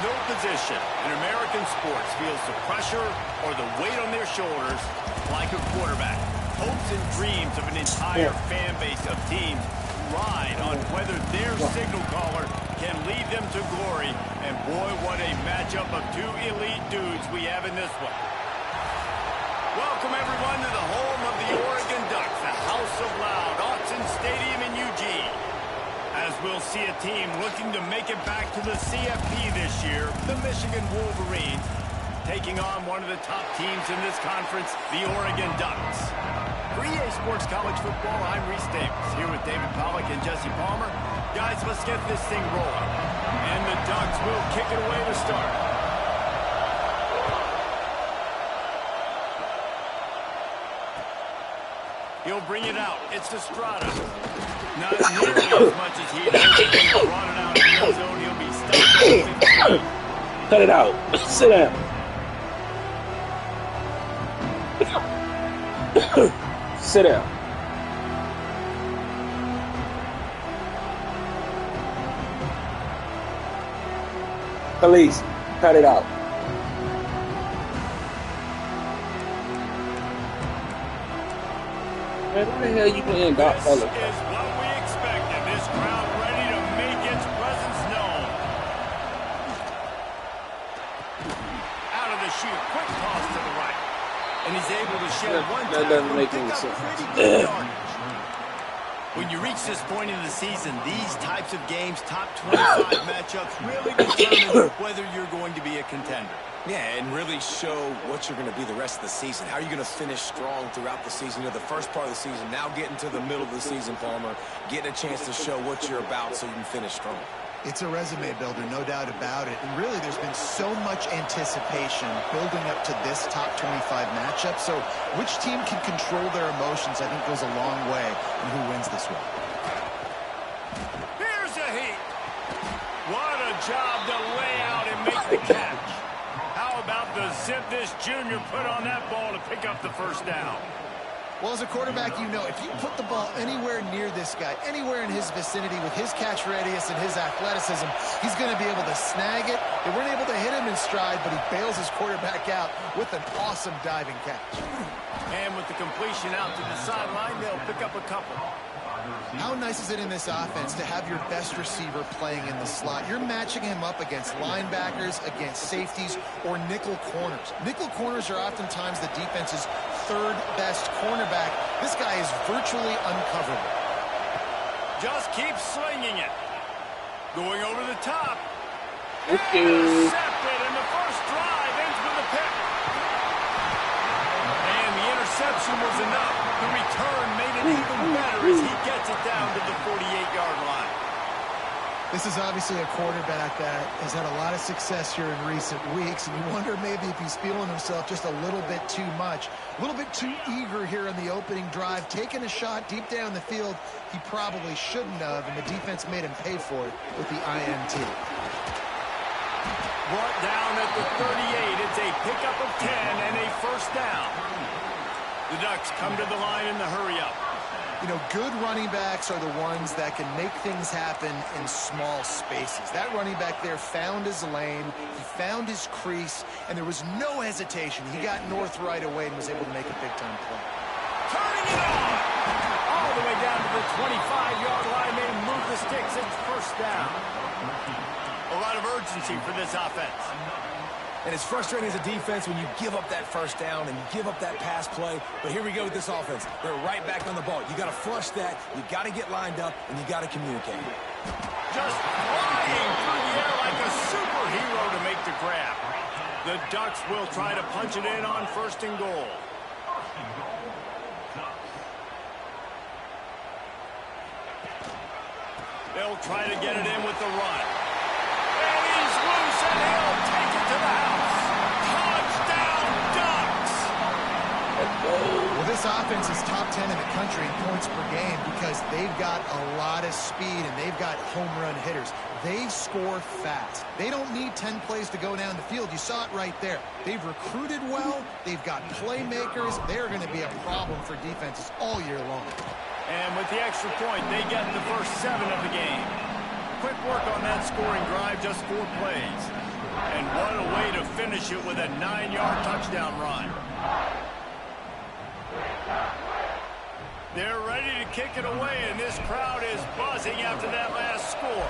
No position in American sports feels the pressure or the weight on their shoulders like a quarterback. Hopes and dreams of an entire fan base of teams ride on whether their signal caller can lead them to glory. And boy, what a matchup of two elite dudes we have in this one. Welcome, everyone, to the home of the Oregon Ducks, the House of Loud, Autzen Stadium in Eugene. As we'll see a team looking to make it back to the CFP this year, the Michigan Wolverines, taking on one of the top teams in this conference, the Oregon Ducks. For EA Sports College Football, I'm Reese Davis, here with David Pollack and Jesse Palmer. Guys, let's get this thing rolling. And the Ducks will kick it away to start. He'll bring it out. It's Estrada. Not nearly as much as he does. When he brought it out in the end zone, he'll be stopped. Cut it out. Sit down. Sit down. Police, cut it out. Man, why the hell you playing Doc Color? This is what we expected. This crowd ready to make its presence known. Out of the chute, quick toss to the right. And he's able to shed one that doesn't make any sense. When you reach this point in the season, these types of games, top 25 matchups, really determine whether you're going to be a contender. Yeah, and really show what you're going to be the rest of the season. How are you going to finish strong throughout the season? You know, the first part of the season, now getting to the middle of the season, Palmer, getting a chance to show what you're about so you can finish strong. It's a resume builder, no doubt about it. And really, there's been so much anticipation building up to this top 25 matchup. So which team can control their emotions, I think, goes a long way in who wins this one. Here's a heat. What a job to lay out and make the catch. How about the zip this junior put on that ball to pick up the first down? Well, as a quarterback, you know, if you put the ball anywhere near this guy, anywhere in his vicinity with his catch radius and his athleticism, he's going to be able to snag it. They weren't able to hit him in stride, but he bails his quarterback out with an awesome diving catch. And with the completion out to the sideline, they'll pick up a couple. How nice is it in this offense to have your best receiver playing in the slot? You're matching him up against linebackers, against safeties, or nickel corners. Nickel corners are oftentimes the defense's third best cornerback. This guy is virtually uncoverable. Just keep slinging it. Going over the top. Okay. Intercepted, and the first drive ends with a pick. And the interception was enough. The return made it even better as he gets it down to the 48-yard line. This is obviously a quarterback that has had a lot of success here in recent weeks, and you wonder maybe if he's feeling himself just a little bit too much, a little bit too eager here in the opening drive, taking a shot deep down the field he probably shouldn't have, and the defense made him pay for it with the INT. Brought down at the 38. It's a pickup of 10 and a first down. The Ducks come to the line in the hurry-up. You know, good running backs are the ones that can make things happen in small spaces. That running back there found his lane, he found his crease, and there was no hesitation. He got north right away and was able to make a big-time play. Turning it on! All the way down to the 25-yard line. They move the sticks. It's first down. A lot of urgency for this offense. And it's frustrating as a defense when you give up that first down and you give up that pass play. But here we go with this offense. They're right back on the ball. You got to flush that. You got to get lined up, and you got to communicate. Just flying through the air like a superhero to make the grab. The Ducks will try to punch it in on first and goal. They'll try to get it in with the run. And he's loose, and he'll take it to the house. Touchdown, Ducks! Well, this offense is top 10 in the country in points per game because they've got a lot of speed and they've got home run hitters. They score fast. They don't need 10 plays to go down the field. You saw it right there. They've recruited well. They've got playmakers. They're going to be a problem for defenses all year long. And with the extra point, they get the first 7 of the game. Quick work on that scoring drive, just 4 plays. And what a way to finish it with a 9-yard touchdown run. They're ready to kick it away, and this crowd is buzzing after that last score.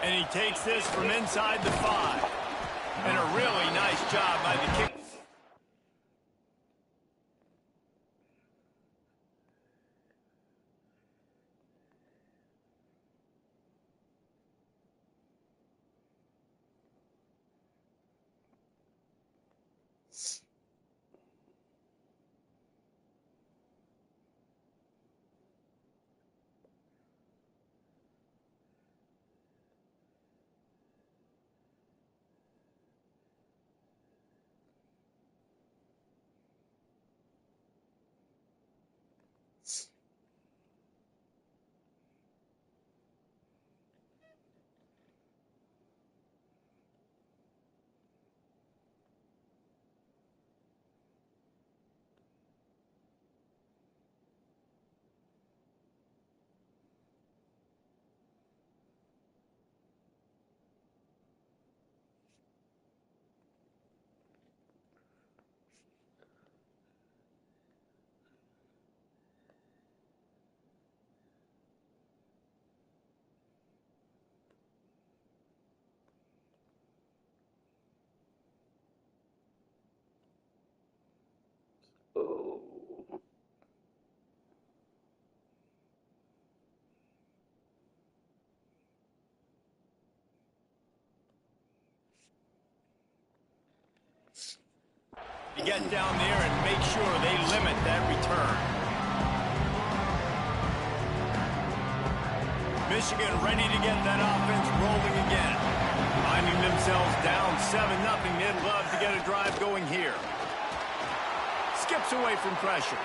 And he takes this from inside the 5. And a really nice job by the kick. To get down there and make sure they limit that return. Michigan ready to get that offense rolling again. Finding themselves down 7-0. They'd love to get a drive going here. Skips away from pressure.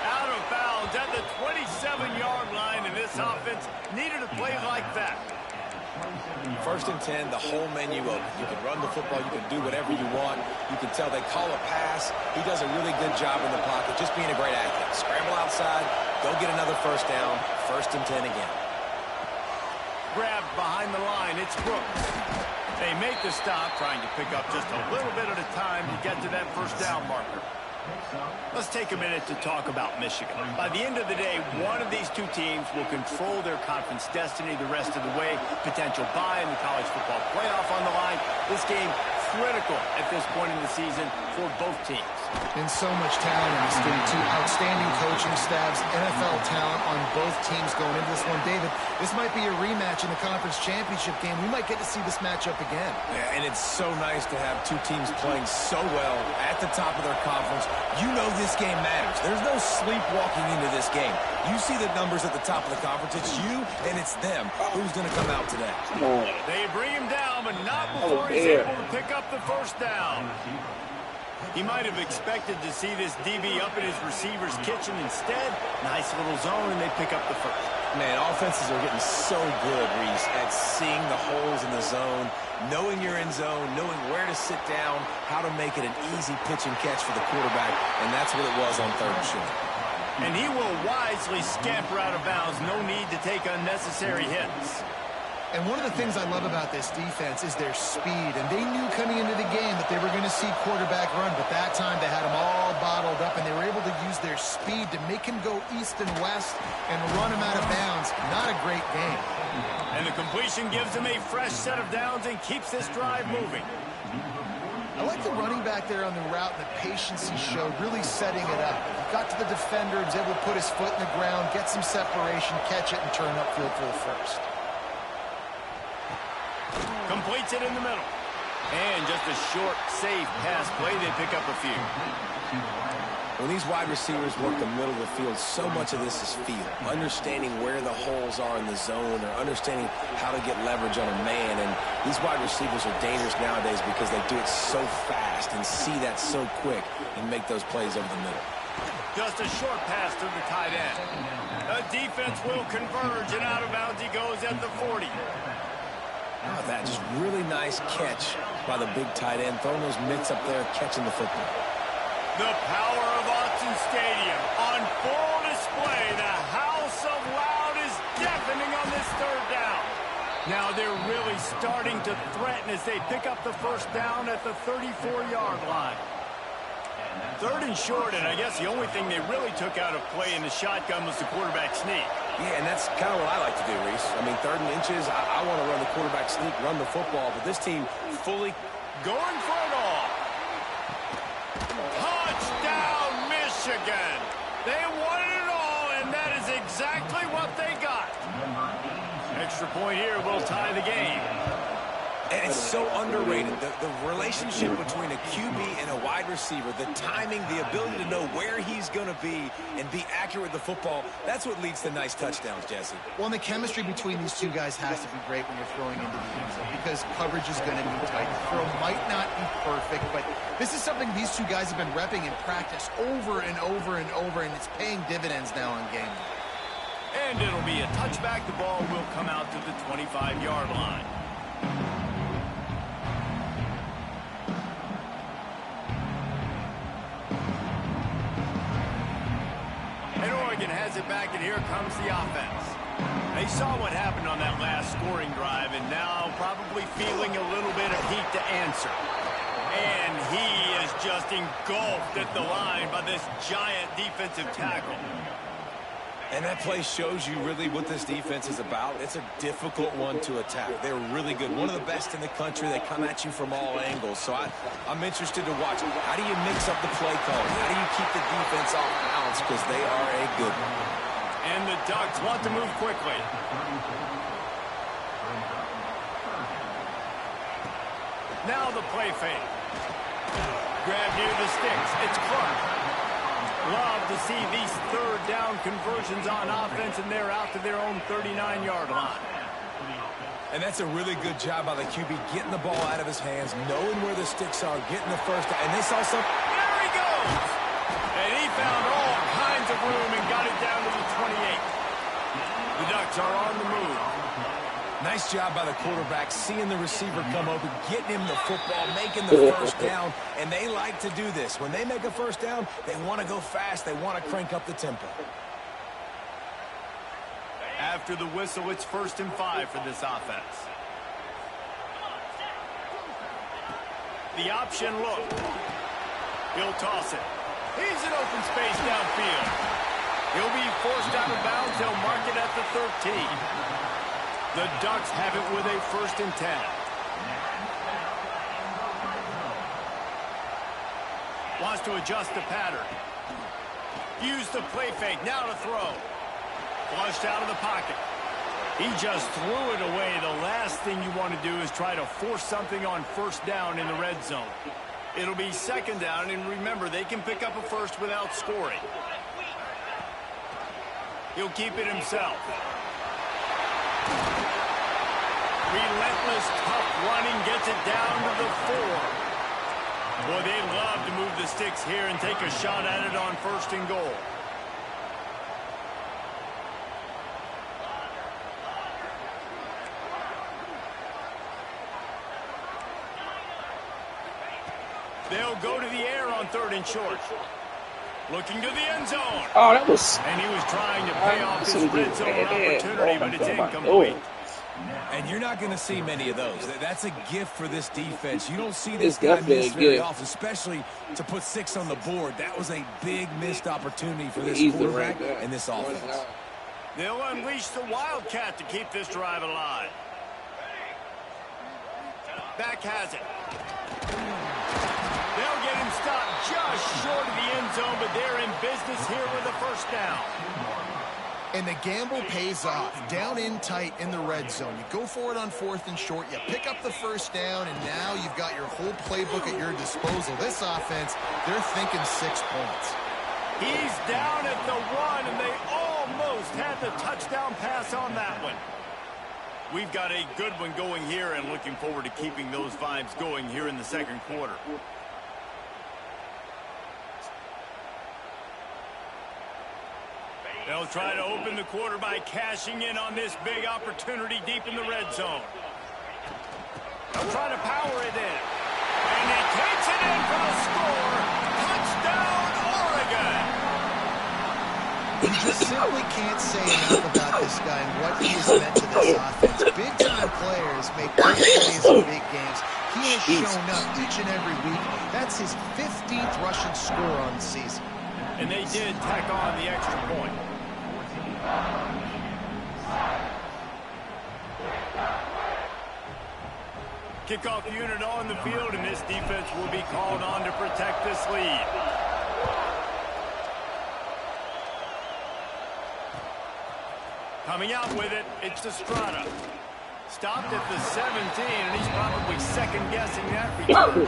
Out of bounds at the 27-yard line, and this offense needed a play like that. 1st and 10, the whole menu open. You can run the football, you can do whatever you want. You can tell they call a pass. He does a really good job in the pocket, just being a great athlete. Scramble outside, go get another 1st down, 1st and 10 again. Grabbed behind the line, it's Brooks. They make the stop, trying to pick up just a little bit at a time to get to that 1st down marker. Let's take a minute to talk about Michigan. By the end of the day, one of these two teams will control their conference destiny the rest of the way. Potential bye in the college football playoff on the line. This game critical at this point in the season for both teams. And so much talent in this game, too. Outstanding coaching staffs, NFL talent on both teams going into this one. David, this might be a rematch in the conference championship game. We might get to see this matchup again. Yeah, and it's so nice to have two teams playing so well at the top of their conference. You know this game matters. There's no sleepwalking into this game. You see the numbers at the top of the conference. It's you and it's them. Who's going to come out today? Come on. They bring him down, but not before he's able to pick up the 1st down. He might have expected to see this DB up in his receiver's kitchen. Instead, nice little zone, and they pick up the 1st. Man, offenses are getting so good, Reese, at seeing the holes in the zone, knowing you're in zone, knowing where to sit down, how to make it an easy pitch and catch for the quarterback, and that's what it was on 3rd and short. And he will wisely scamper out of bounds. No need to take unnecessary hits. And one of the things I love about this defense is their speed. And they knew coming into the game that they were going to see quarterback run, but that time they had them all bottled up, and they were able to use their speed to make him go east and west and run him out of bounds. Not a great game. And the completion gives him a fresh set of downs and keeps this drive moving. I like the running back there on the route and the patience he showed, really setting it up. He got to the defender, was able to put his foot in the ground, get some separation, catch it, and turn upfield for the 1st. Completes it in the middle. And just a short, safe pass play. They pick up a few. When these wide receivers work the middle of the field, so much of this is feel. Understanding where the holes are in the zone, or understanding how to get leverage on a man. And these wide receivers are dangerous nowadays because they do it so fast and see that so quick and make those plays over the middle. Just a short pass to the tight end. The defense will converge, and out of bounds he goes at the 40. How about that? Just really nice catch by the big tight end, throwing those mitts up there, catching the football. The power of Autzen Stadium on full display. The house whistle loud is deafening on this third down. Now they're really starting to threaten as they pick up the first down at the 34-yard line. Third and short, and I guess the only thing they really took out of play in the shotgun was the quarterback sneak. Yeah, and that's kind of what I like to do, Reese. I mean, 3rd and inches, I want to run the quarterback sneak, run the football, but this team fully going for it all. Touchdown, Michigan. They wanted it all, and that is exactly what they got. Extra point here will tie the game. And it's so underrated. The relationship between a QB and a wide receiver, the timing, the ability to know where he's going to be and be accurate with the football, that's what leads to nice touchdowns, Jesse. Well, and the chemistry between these two guys has to be great when you're throwing into the end zone because coverage is going to be tight. The throw might not be perfect, but this is something these two guys have been repping in practice over and over and over, and it's paying dividends now on game day. And it'll be a touchback. The ball will come out to the 25-yard line. And Oregon has it back, and here comes the offense. They saw what happened on that last scoring drive, and now probably feeling a little bit of heat to answer. And he is just engulfed at the line by this giant defensive tackle. And that play shows you really what this defense is about. It's a difficult one to attack. They're really good. One of the best in the country. They come at you from all angles. So I'm interested to watch. How do you mix up the play calling? How do you keep the defense off balance? Because they are a good one. And the Ducks want to move quickly. Now the play fake. Grab near the sticks. It's Clark. Love to see these third down conversions on offense, and they're out to their own 39-yard line. And that's a really good job by the QB, getting the ball out of his hands, knowing where the sticks are, getting the first down. And they saw some. There he goes! And he found all kinds of room and got it down to the 28. The Ducks are on the move. Nice job by the quarterback, seeing the receiver come open, getting him the football, making the first down, and they like to do this. When they make a first down, they want to go fast. They want to crank up the tempo. After the whistle, it's 1st and 5 for this offense. The option look. He'll toss it. He's in open space downfield. He'll be forced out of bounds. They'll mark it at the 13. The Ducks have it with a 1st and 10. Wants to adjust the pattern. Use the play fake. Now to throw. Flushed out of the pocket. He just threw it away. The last thing you want to do is try to force something on 1st down in the red zone. It'll be 2nd down, and remember, they can pick up a first without scoring. He'll keep it himself. Relentless, tough running gets it down to the 4. Boy, they love to move the sticks here and take a shot at it on 1st and goal. They'll go to the air on 3rd and short. Looking to the end zone. Oh, that was. And he was trying to pay off his red zone opportunity, but it's incomplete. And you're not going to see many of those. That's a gift for this defense. You don't see this guy miss very often, especially to put 6 on the board. That was a big missed opportunity for this quarterback and this offense. They'll unleash the Wildcat to keep this drive alive. Back has it. They'll get him stopped just short of the end zone, but they're in business here with a 1st down. And the gamble pays off. Down in tight in the red zone. You go for it on 4th and short. You pick up the 1st down, and now you've got your whole playbook at your disposal. This offense, they're thinking 6 points. He's down at the 1, and they almost had the touchdown pass on that one. We've got a good one going here, and looking forward to keeping those vibes going here in the 2nd quarter. They'll try to open the quarter by cashing in on this big opportunity deep in the red zone. They'll try to power it in. And he takes it in for the score. Touchdown, Oregon! You just simply can't say enough about this guy and what he has meant to this offense. Big-time players make great plays in big games. He has shown up each and every week. That's his 15th rushing score on the season. And they did tack on the extra point. Kickoff unit on the field, and this defense will be called on to protect this lead. Coming out with it, it's Estrada. Stopped at the 17, and he's probably second-guessing that return.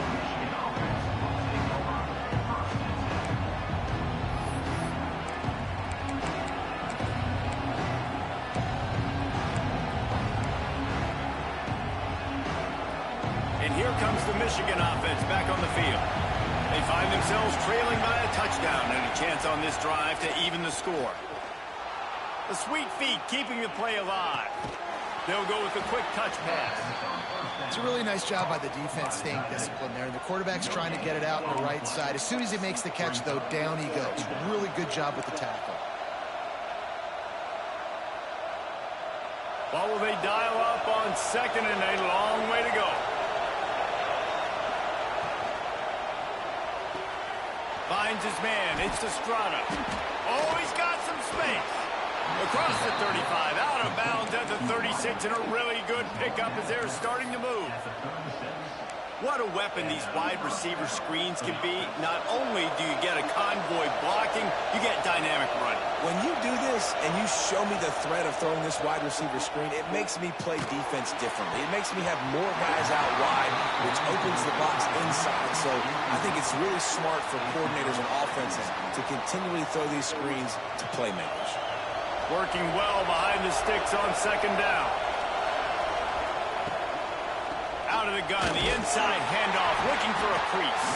And here comes the Michigan offense back on the field. They find themselves trailing by a touchdown and a chance on this drive to even the score. The sweet feet keeping the play alive. They'll go with a quick touch pass. It's a really nice job by the defense staying disciplined there. And the quarterback's trying to get it out on the right side. As soon as he makes the catch, though, down he goes. Really good job with the tackle. Well, will they dial up on second and a long way to go? Finds his man. It's Estrada. Oh, he's got some space. Across the 35, out of bounds at the 36, and a really good pickup as they're starting to move. What a weapon these wide receiver screens can be. Not only do you get a convoy blocking, you get dynamic running. When you do this and you show me the threat of throwing this wide receiver screen, it makes me play defense differently. It makes me have more guys out wide, which opens the box inside. So I think it's really smart for coordinators and offenses to continually throw these screens to playmakers. Working well behind the sticks on second down. Out of the gun, the inside handoff, looking for a crease.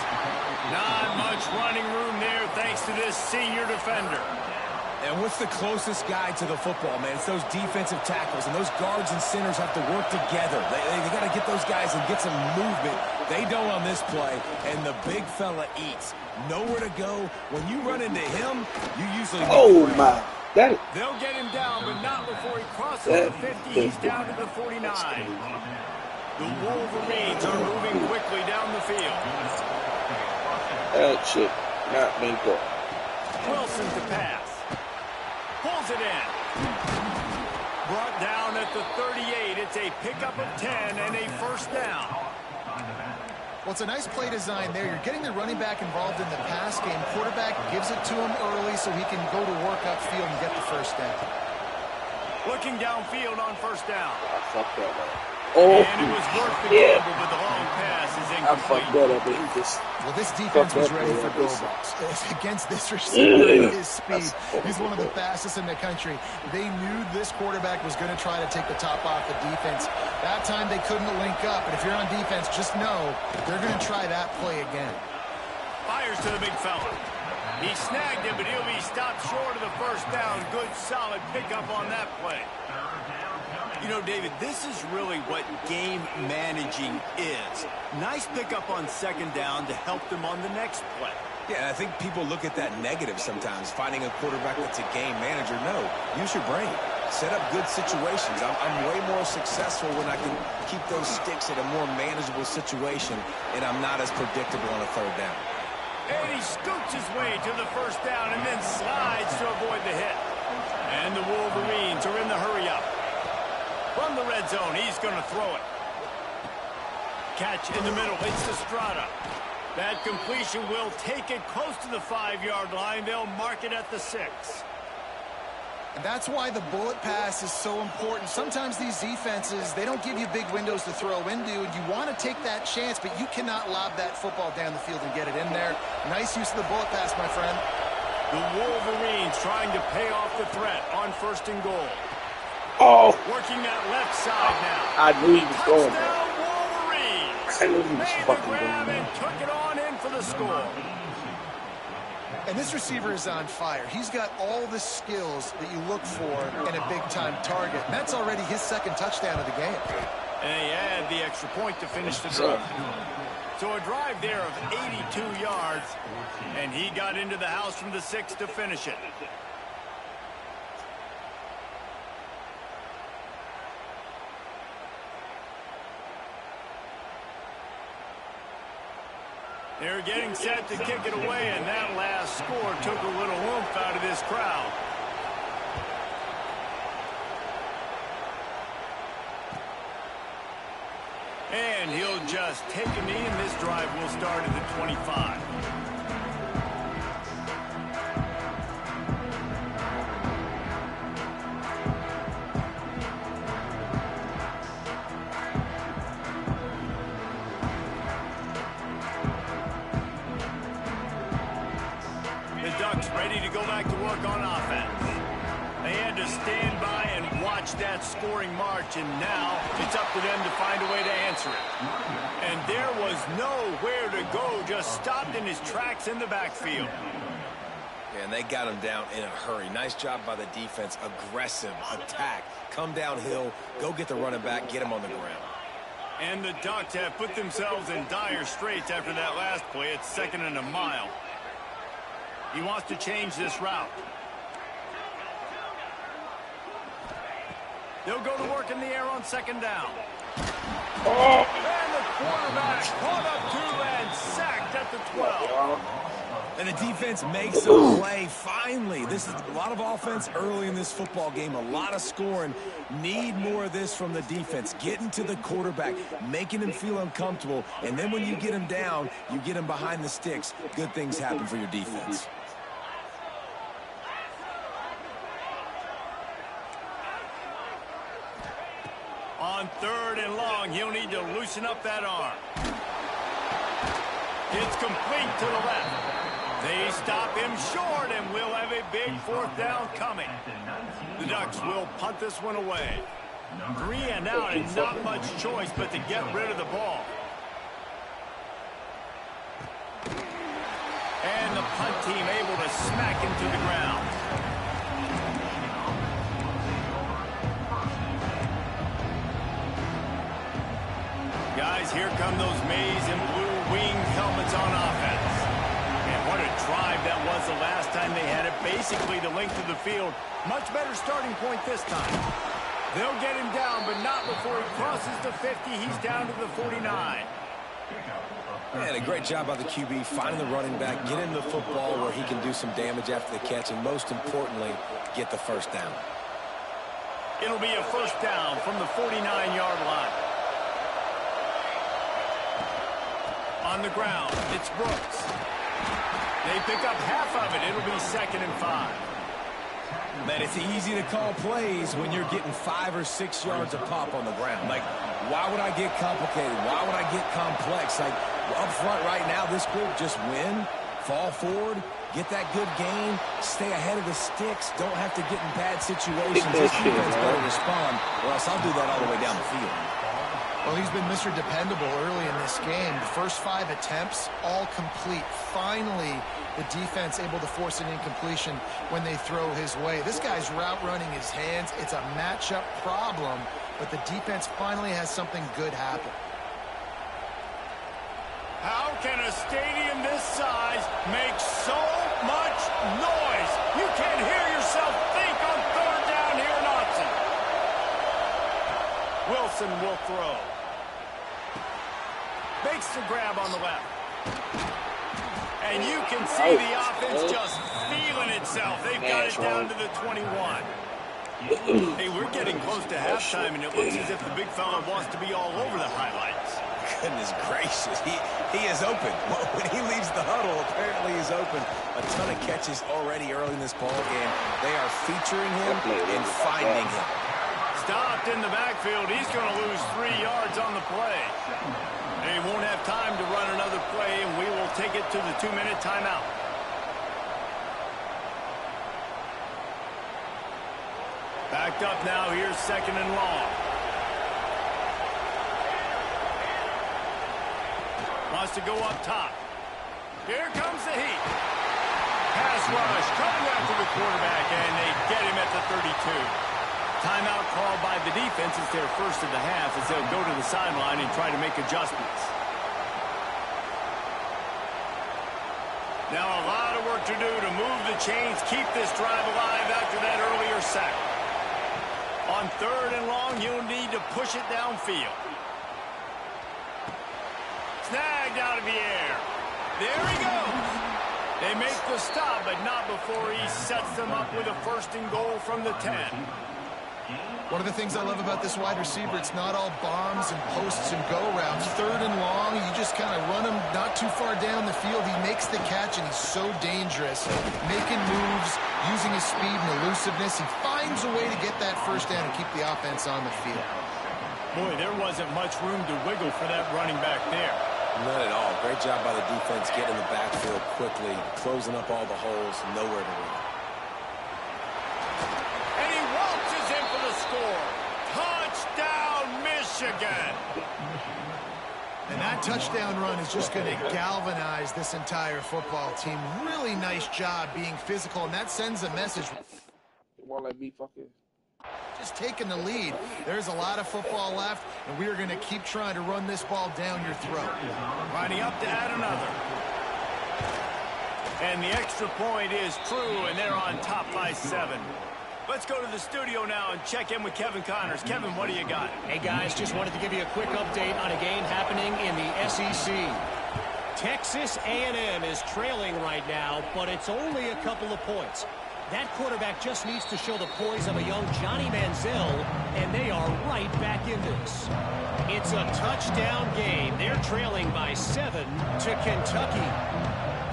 Not much running room there thanks to this senior defender. And what's the closest guy to the football, man? It's those defensive tackles, and those guards and centers have to work together. They got to get those guys and get some movement. They don't on this play, and the big fella eats. Nowhere to go. When you run into him, you usually... Oh, my. They'll get him down, but not before he crosses the 50. He's down to the 49. The Wolverines are moving quickly down the field. That shit not been good. Wilson to pass. Pulls it in. Brought down at the 38. It's a pickup of 10 and a first down. Well, it's a nice play design there. You're getting the running back involved in the pass game. Quarterback gives it to him early so he can go to work upfield and get the first down. Looking downfield on first down. Fuck that up. Oh, and it was worth the gamble, but the long pass is I fucked incomplete. that up, but he just... Well, this defense was ready for go balls. Against this receiver and his speed, he's one of the fastest in the country. They knew this quarterback was going to try to take the top off the defense. That time they couldn't link up, but if you're on defense, just know they're going to try that play again. Fires to the big fella. He snagged him, but he'll be stopped short of the first down. Good, solid pickup on that play. You know, David, this is really what game managing is. Nice pickup on second down to help them on the next play. Yeah, I think people look at that negative sometimes, finding a quarterback that's a game manager. No, use your brain. Set up good situations. I'm way more successful when I can keep those sticks at a more manageable situation, and I'm not as predictable on a third down. And he scoots his way to the first down and then slides to avoid the hit. And the Wolverines are in the hurry-up. From the red zone, he's going to throw it. Catch in the middle. It's Estrada. That completion will take it close to the 5-yard line. They'll mark it at the 6. And that's why the bullet pass is so important. Sometimes these defenses, they don't give you big windows to throw into, and you want to take that chance, but you cannot lob that football down the field and get it in there. Nice use of the bullet pass, my friend. The Wolverines trying to pay off the threat on first and goal. Oh! Working that left side now. I knew he was going there. Touchdown, Wolverines! I knew he was Made the fucking grab going and there. took it on in for the score. And this receiver is on fire. He's got all the skills that you look for in a big-time target. And that's already his second touchdown of the game. And they add the extra point to finish the drive. So a drive there of 82 yards, and he got into the house from the 6 to finish it. They're getting set to kick it away, and that last score took a little oomph out of this crowd. And he'll just take a knee, and this drive will start at the 25. Ready to go back to work on offense. They had to stand by and watch that scoring march, and now it's up to them to find a way to answer it. And there was nowhere to go, just stopped in his tracks in the backfield. Yeah, and they got him down in a hurry. Nice job by the defense. Aggressive attack. Come downhill, go get the running back, get him on the ground. And the Ducks have put themselves in dire straits after that last play. It's 2nd and a mile. He wants to change this route. They'll go to work in the air on 2nd down. Oh. And the quarterback caught up to and sacked at the 12. And the defense makes a play finally. This is a lot of offense early in this football game, a lot of scoring. Need more of this from the defense. Getting to the quarterback, making him feel uncomfortable, and then when you get him down, you get him behind the sticks. Good things happen for your defense. On 3rd and long, he'll need to loosen up that arm. It's complete to the left. They stop him short, and we'll have a big 4th down coming. The Ducks will punt this one away. 3 and out, and not much choice but to get rid of the ball. And the punt team able to smack him to the ground. Guys, here come those maize and blue winged helmets on offense. And what a drive that was the last time they had it. Basically the length of the field. Much better starting point this time. They'll get him down, but not before he crosses the 50. He's down to the 49. And a great job by the QB, finding the running back, get him the football where he can do some damage after the catch, and most importantly, get the 1st down. It'll be a 1st down from the 49-yard line. On the ground, it's Brooks. They pick up half of it. It'll be 2nd and 5. Man, it's easy to call plays when you're getting 5 or 6 yards a pop on the ground. Like, why would I get complicated? Why would I get complex? Like, up front right now, this group just win, fall forward, get that good gain, stay ahead of the sticks, don't have to get in bad situations. This defense better respond, or else I'll do that all the way down the field. Well, he's been Mr. Dependable early in this game. The first 5 attempts, all complete. Finally, the defense able to force an incompletion when they throw his way. This guy's route running his hands. It's a matchup problem, but the defense finally has something good happen. How can a stadium this size make so much noise? You can't hear yourself think on 3rd down here in Austin. Wilson will throw. Makes the grab on the left. And you can see the offense just feeling itself. They've got it down to the 21. Hey, we're getting close to halftime, and it looks as if the big fella wants to be all over the highlights. Goodness gracious, he is open. When he leaves the huddle, apparently he's open. A ton of catches already early in this ball game. They are featuring him and finding him. Stopped in the backfield. He's going to lose 3 yards on the play. They won't have time to run another play, and we will take it to the 2-minute timeout. Backed up now. Here's 2nd and long. Wants to go up top. Here comes the heat. Pass rush coming after the quarterback, and they get him at the 32. Timeout called by the defense. It's their first of the half as they'll go to the sideline and try to make adjustments. Now a lot of work to do to move the chains, keep this drive alive after that earlier sack. On 3rd and long, you'll need to push it downfield. Snagged out of the air. There he goes. They make the stop, but not before he sets them up with a 1st and goal from the 10. One of the things I love about this wide receiver, it's not all bombs and posts and go routes. 3rd and long, you just kind of run him not too far down the field. He makes the catch, and he's so dangerous. Making moves, using his speed and elusiveness. He finds a way to get that 1st down and keep the offense on the field. Boy, there wasn't much room to wiggle for that running back there. None at all. Great job by the defense getting in the backfield quickly, closing up all the holes, nowhere to run. And he waltzes in for the score. Touchdown, Michigan. And that touchdown run is just going to galvanize this entire football team. Really nice job being physical, and that sends a message. It won't let me fucking... Just taking the lead. There's a lot of football left, and we are going to keep trying to run this ball down your throat. Lining up to add another. And the extra point is true, and they're on top by 7. Let's go to the studio now and check in with Kevin Connors. Kevin, what do you got? Hey, guys, just wanted to give you a quick update on a game happening in the SEC. Texas A&M is trailing right now, but it's only a couple of points. That quarterback just needs to show the poise of a young Johnny Manziel, and they are right back in this. It's a touchdown game. They're trailing by 7 to Kentucky.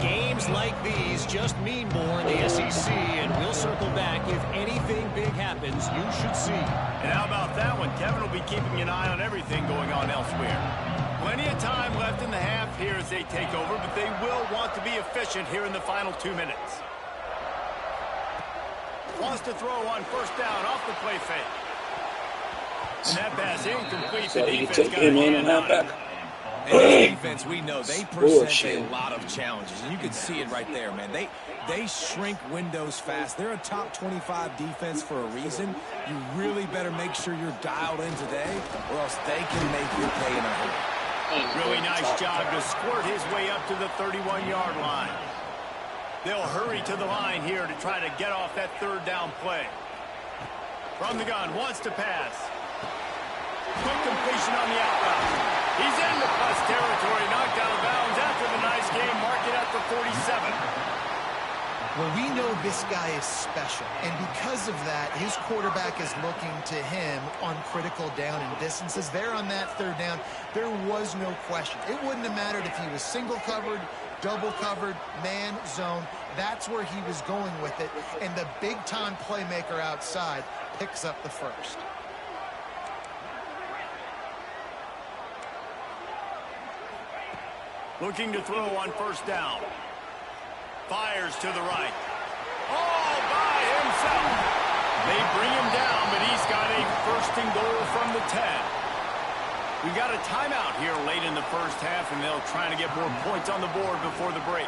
Games like these just mean more in the SEC, and we'll circle back. If anything big happens, you should see. And how about that one? Kevin will be keeping an eye on everything going on elsewhere. Plenty of time left in the half here as they take over, but they will want to be efficient here in the final 2 minutes. Wants to throw on 1st down off the play fake. And that pass incomplete. So The you defense take got him a in hand and on half it. back. And this defense, we know, they present Bullshit. a lot of challenges. And you can see it right there, man. They shrink windows fast. They're a top 25 defense for a reason. You really better make sure you're dialed in today, or else they can make you pay in a hurry. Really nice job to squirt his way up to the 31-yard line. They'll hurry to the line here to try to get off that 3rd down play. From the gun, wants to pass. Quick completion on the out route. He's into plus territory, knocked out of bounds after the nice game, mark it at the 47. Well, we know this guy is special, and because of that, his quarterback is looking to him on critical down and distances. There on that 3rd down, there was no question. It wouldn't have mattered if he was single covered, double covered, man, zone. That's where he was going with it, and the big-time playmaker outside picks up the 1st. Looking to throw on 1st down. Fires to the right. All by himself. They bring him down, but he's got a 1st and goal from the 10. We got a timeout here late in the 1st half, and they'll try to get more points on the board before the break.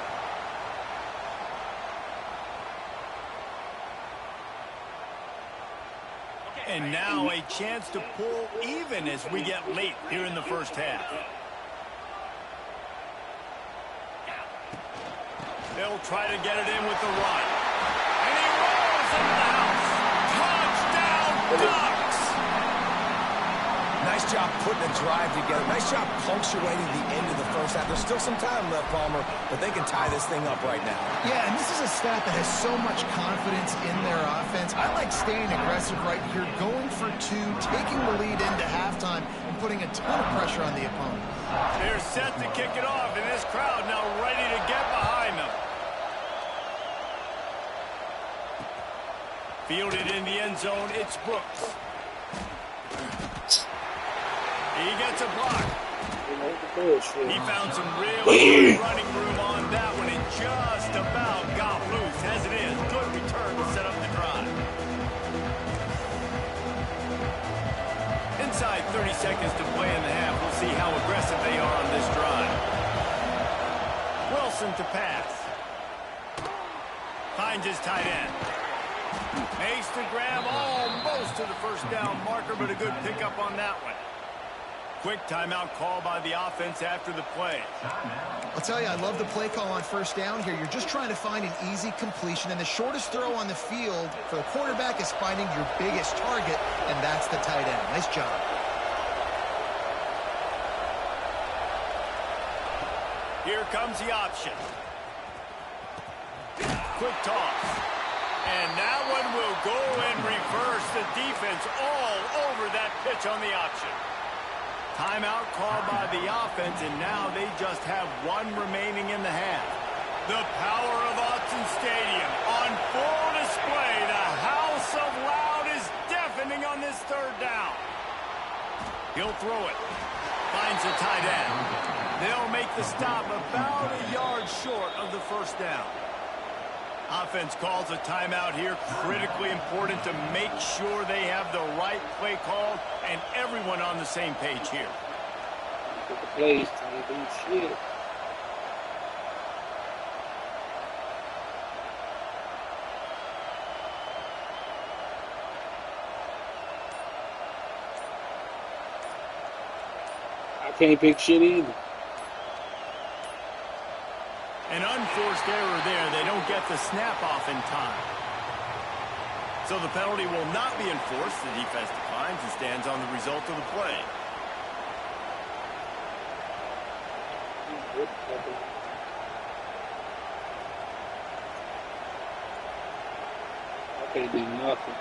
And now a chance to pull even as we get late here in the 1st half. They'll try to get it in with the run. And he rolls in the house. Touchdown, Ducks! Nice job putting a drive together. Nice job punctuating the end of the 1st half. There's still some time left, Palmer, but they can tie this thing up right now. Yeah, and this is a staff that has so much confidence in their offense. I like staying aggressive right here, going for 2, taking the lead into halftime, and putting a ton of pressure on the opponent. They're set to kick it off, and this crowd now ready to get behind them. Fielded in the end zone, it's Brooks. He gets a block. He found some real running room on that one and just about got loose. As it is, good return to set up the drive. Inside 30 seconds to play in the half. We'll see how aggressive they are on this drive. Wilson to pass. Finds his tight end. Makes the grab almost to the 1st down marker, but a good pickup on that one. Quick timeout call by the offense after the play. I'll tell you, I love the play call on 1st down here. You're just trying to find an easy completion, and the shortest throw on the field for the quarterback is finding your biggest target, and that's the tight end. Nice job. Here comes the option. Quick toss. And that one will go and reverse the defense all over that pitch on the option. Timeout called by the offense, and now they just have one remaining in the half. The power of Autzen Stadium on full display. The house of loud is deafening on this third down. He'll throw it. Finds the tight end. They'll make the stop about a yard short of the first down. Offense calls a timeout here. Critically important to make sure they have the right play call and everyone on the same page here. Look at the plays, Tony. Do shit. I can't pick shit either. An unforced error there. They don't get the snap off in time. So the penalty will not be enforced. The defense declines and stands on the result of the play. I can't do nothing.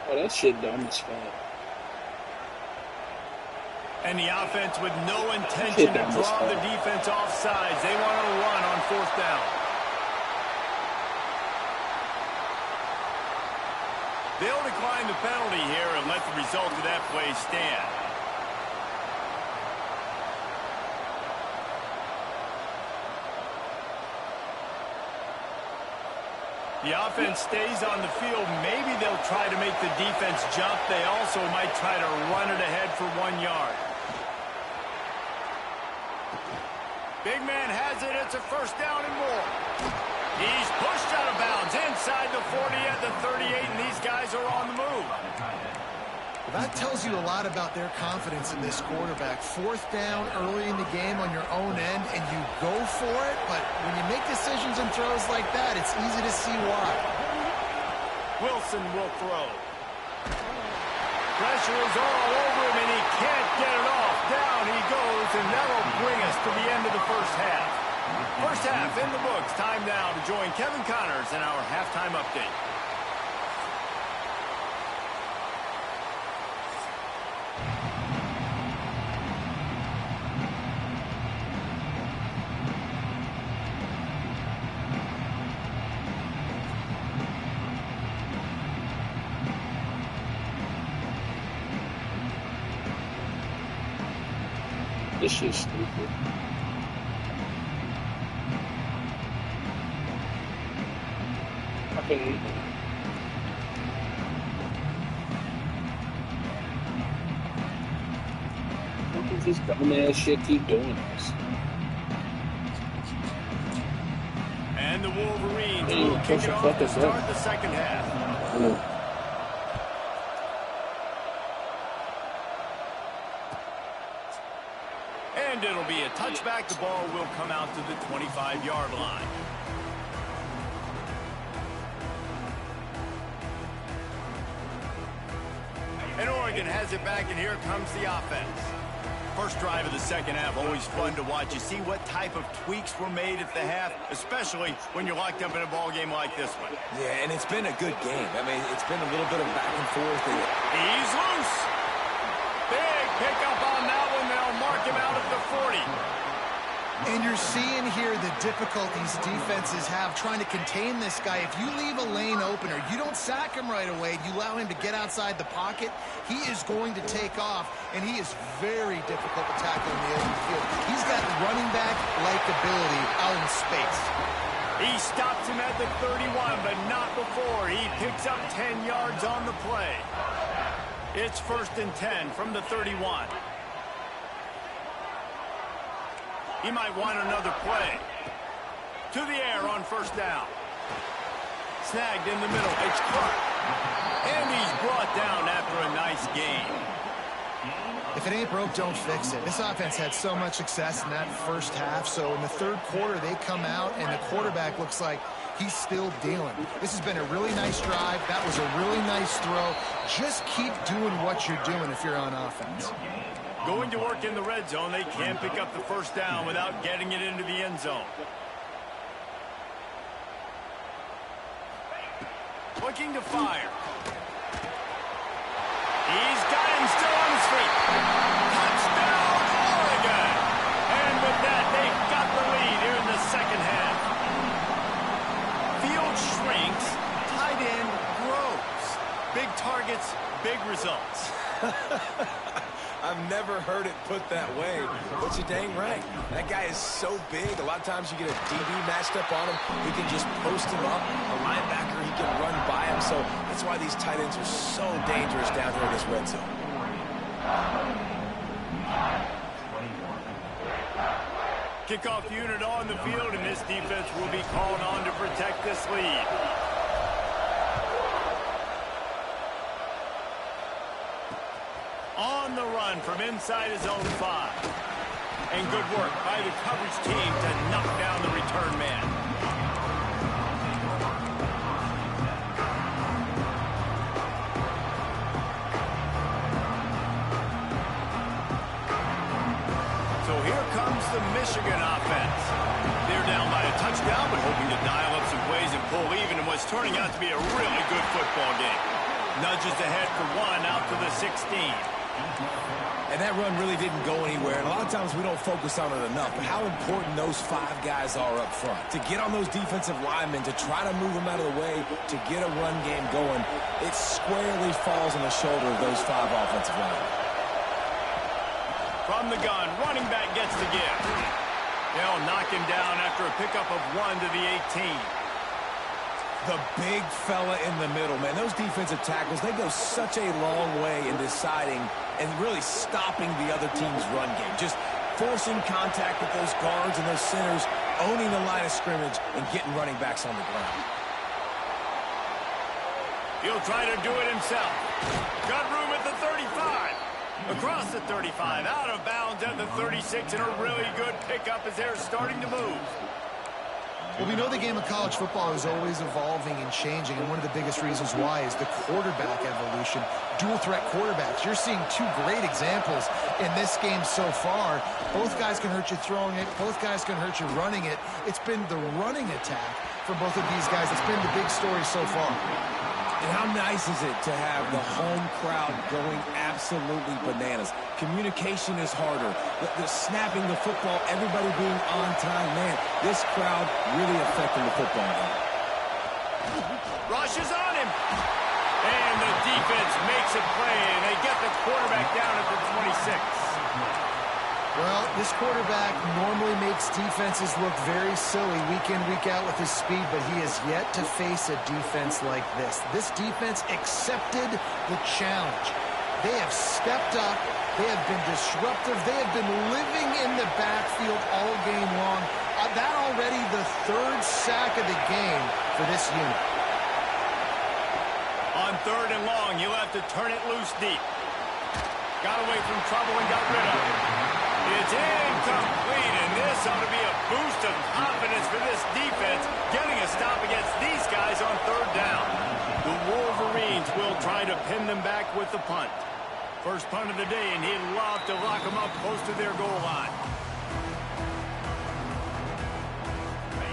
Oh, that shit dumb as fuck. And the offense with no intention to draw the defense off sides. They want to run on fourth down. They'll decline the penalty here and let the result of that play stand. The offense stays on the field. Maybe they'll try to make the defense jump. They also might try to run it ahead for 1 yard. Big man has it. It's a first down and more. He's pushed out of bounds inside the 40 at the 38, and these guys are on the move. That tells you a lot about their confidence in this quarterback. Fourth down early in the game on your own end, and you go for it, but when you make decisions and throws like that, it's easy to see why. Wilson will throw. Pressure is all over him, and he can't get it off. Down he goes, and that'll bring us to the end of the first half. First half in the books. Time now to join Kevin Connors in our halftime update. This shit's stupid. I can't eat that. Why does this dumbass shit keep doing this? And the Wolverines will kick it off to start the second half. And it'll be a touchback. The ball will come out to the 25-yard line. And Oregon has it back, and here comes the offense. First drive of the second half, always fun to watch. You see what type of tweaks were made at the half, especially when you're locked up in a ball game like this one. Yeah, and it's been a good game. I mean, it's been a little bit of back and forth. He's loose. Big pickup on that one. They'll mark him out at the 40. And you're seeing here the difficulties defenses have trying to contain this guy. If you leave a lane open or you don't sack him right away, you allow him to get outside the pocket, he is going to take off, and he is very difficult to tackle in the open field. He's got running back-like ability out in space. He stops him at the 31, but not before. He picks up 10 yards on the play. It's 1st and 10 from the 31. He might want another play. To the air on first down. Snagged in the middle. It's caught. And he's brought down after a nice gain. If it ain't broke, don't fix it. This offense had so much success in that first half, so in the third quarter, they come out, and the quarterback looks like he's still dealing. This has been a really nice drive. That was a really nice throw. Just keep doing what you're doing if you're on offense. Going to work in the red zone, they can pick up the first down without getting it into the end zone. Looking to fire. He's got him still on his feet. Touchdown, Oregon! And with that, they've got the lead here in the second half. Field shrinks, tight end grows. Big targets, big results. I've never heard it put that way, but you're dang right. That guy is so big. A lot of times you get a DB matched up on him. He can just post him up. A linebacker, he can run by him. So that's why these tight ends are so dangerous down here in this red zone. Kickoff unit on the field, and this defense will be called on to protect this lead. On the run from inside his own 5. And good work by the coverage team to knock down the return man. So here comes the Michigan offense. They're down by a touchdown, but hoping to dial up some plays and pull even in what's turning out to be a really good football game. Nudges ahead for 1 out to the 16. And that run really didn't go anywhere. And a lot of times we don't focus on it enough. But how important those 5 guys are up front. To get on those defensive linemen, to try to move them out of the way, to get a run game going, it squarely falls on the shoulder of those 5 offensive linemen. From the gun, running back gets the give. They'll knock him down after a pickup of 1 to the 18. The big fella in the middle, man. Those defensive tackles, they go such a long way in deciding and really stopping the other team's run game. Just forcing contact with those guards and those centers, owning the line of scrimmage, and getting running backs on the ground. He'll try to do it himself. Got room at the 35. Across the 35, out of bounds at the 36, and a really good pickup as they're starting to move. Well, we know the game of college football is always evolving and changing, and one of the biggest reasons why is the quarterback evolution. Dual-threat quarterbacks. You're seeing 2 great examples in this game so far. Both guys can hurt you throwing it. Both guys can hurt you running it. It's been the running attack for both of these guys. It's been the big story so far. And how nice is it to have the home crowd going absolutely bananas? Communication is harder. The snapping the football, everybody being on time. Man, this crowd really affecting the football game. Rush is on him. And the defense makes a play, and they get the quarterback down at the 26. Well, this quarterback normally makes defenses look very silly week in, week out with his speed, but he has yet to face a defense like this. This defense accepted the challenge. They have stepped up. They have been disruptive. They have been living in the backfield all game long. That already the 3rd sack of the game for this unit. On 3rd and long, he'll have to turn it loose deep. Got away from trouble and got rid of it. It's incomplete, and this ought to be a boost of confidence for this defense, getting a stop against these guys on 3rd down. The Wolverines will try to pin them back with the punt. First punt of the day, and he'd love to lock them up close to their goal line.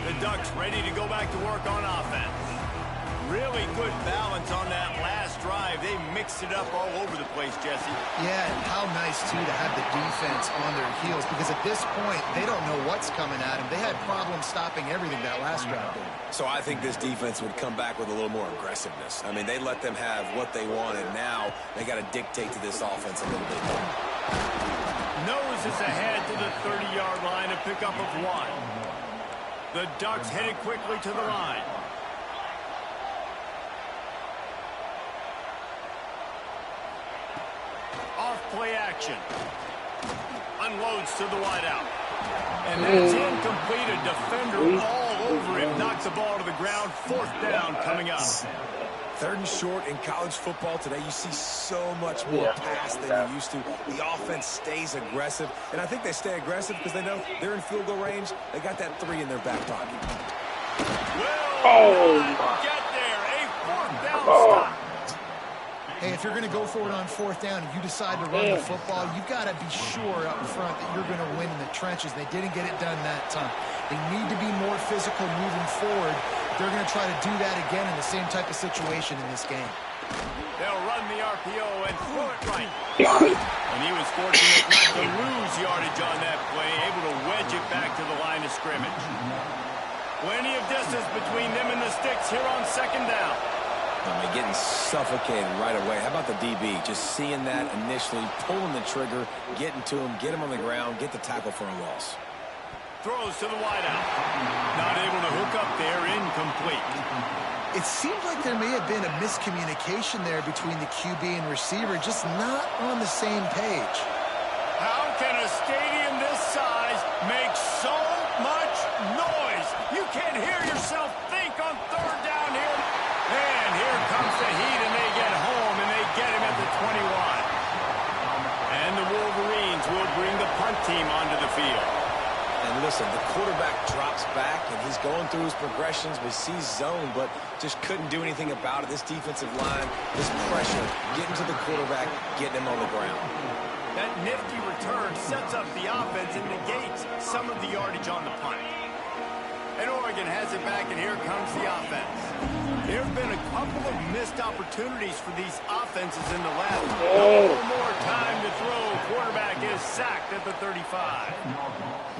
The Ducks ready to go back to work on offense. Really good balance on that last drive. They mixed it up all over the place, Jesse. Yeah, and how nice, too, to have the defense on their heels, because at this point, they don't know what's coming at them. They had problems stopping everything that last drive did. So I think this defense would come back with a little more aggressiveness. I mean, they let them have what they wanted. Now they got to dictate to this offense a little bit more. Nose is ahead to the 30-yard line, a pickup of 1. The Ducks headed quickly to the line. Off-play action. Unloads to the wideout. And that's incomplete. A defender all over him. Knocks the ball to the ground. 4th down coming up. 3rd and short in college football today. You see so much more pass than you used to. The offense stays aggressive. And I think they stay aggressive because they know they're in field goal range. They got that 3 in their back pocket. Will Oh, not get there. A fourth down oh, stop. Hey, if you're going to go for it on fourth down and you decide to run the football, you've got to be sure up front that you're going to win in the trenches. They didn't get it done that time. They need to be more physical moving forward. They're going to try to do that again in the same type of situation in this game. They'll run the RPO and throw it right. And he was fortunate not to lose yardage on that play, able to wedge it back to the line of scrimmage. Plenty of distance between them and the sticks here on second down. They're getting suffocated right away. How about the DB? Just seeing that initially, pulling the trigger, getting to him, get him on the ground, get the tackle for a loss. Throws to the wideout. Not able to hook up there, incomplete. It seemed like there may have been a miscommunication there between the QB and receiver, just not on the same page. How can a stadium this size make so much noise? You can't hear yourself think on third down here. And here comes the heat, and they get home, and they get him at the 21. And the Wolverines will bring the punt team onto the field. And listen, the quarterback drops back, and he's going through his progressions. We see zone, but just couldn't do anything about it. This defensive line, this pressure, getting to the quarterback, getting him on the ground. That nifty return sets up the offense and negates some of the yardage on the punt. And Oregon has it back, and here comes the offense. There have been a couple of missed opportunities for these offenses in the last. No more time to throw. Quarterback is sacked at the 35.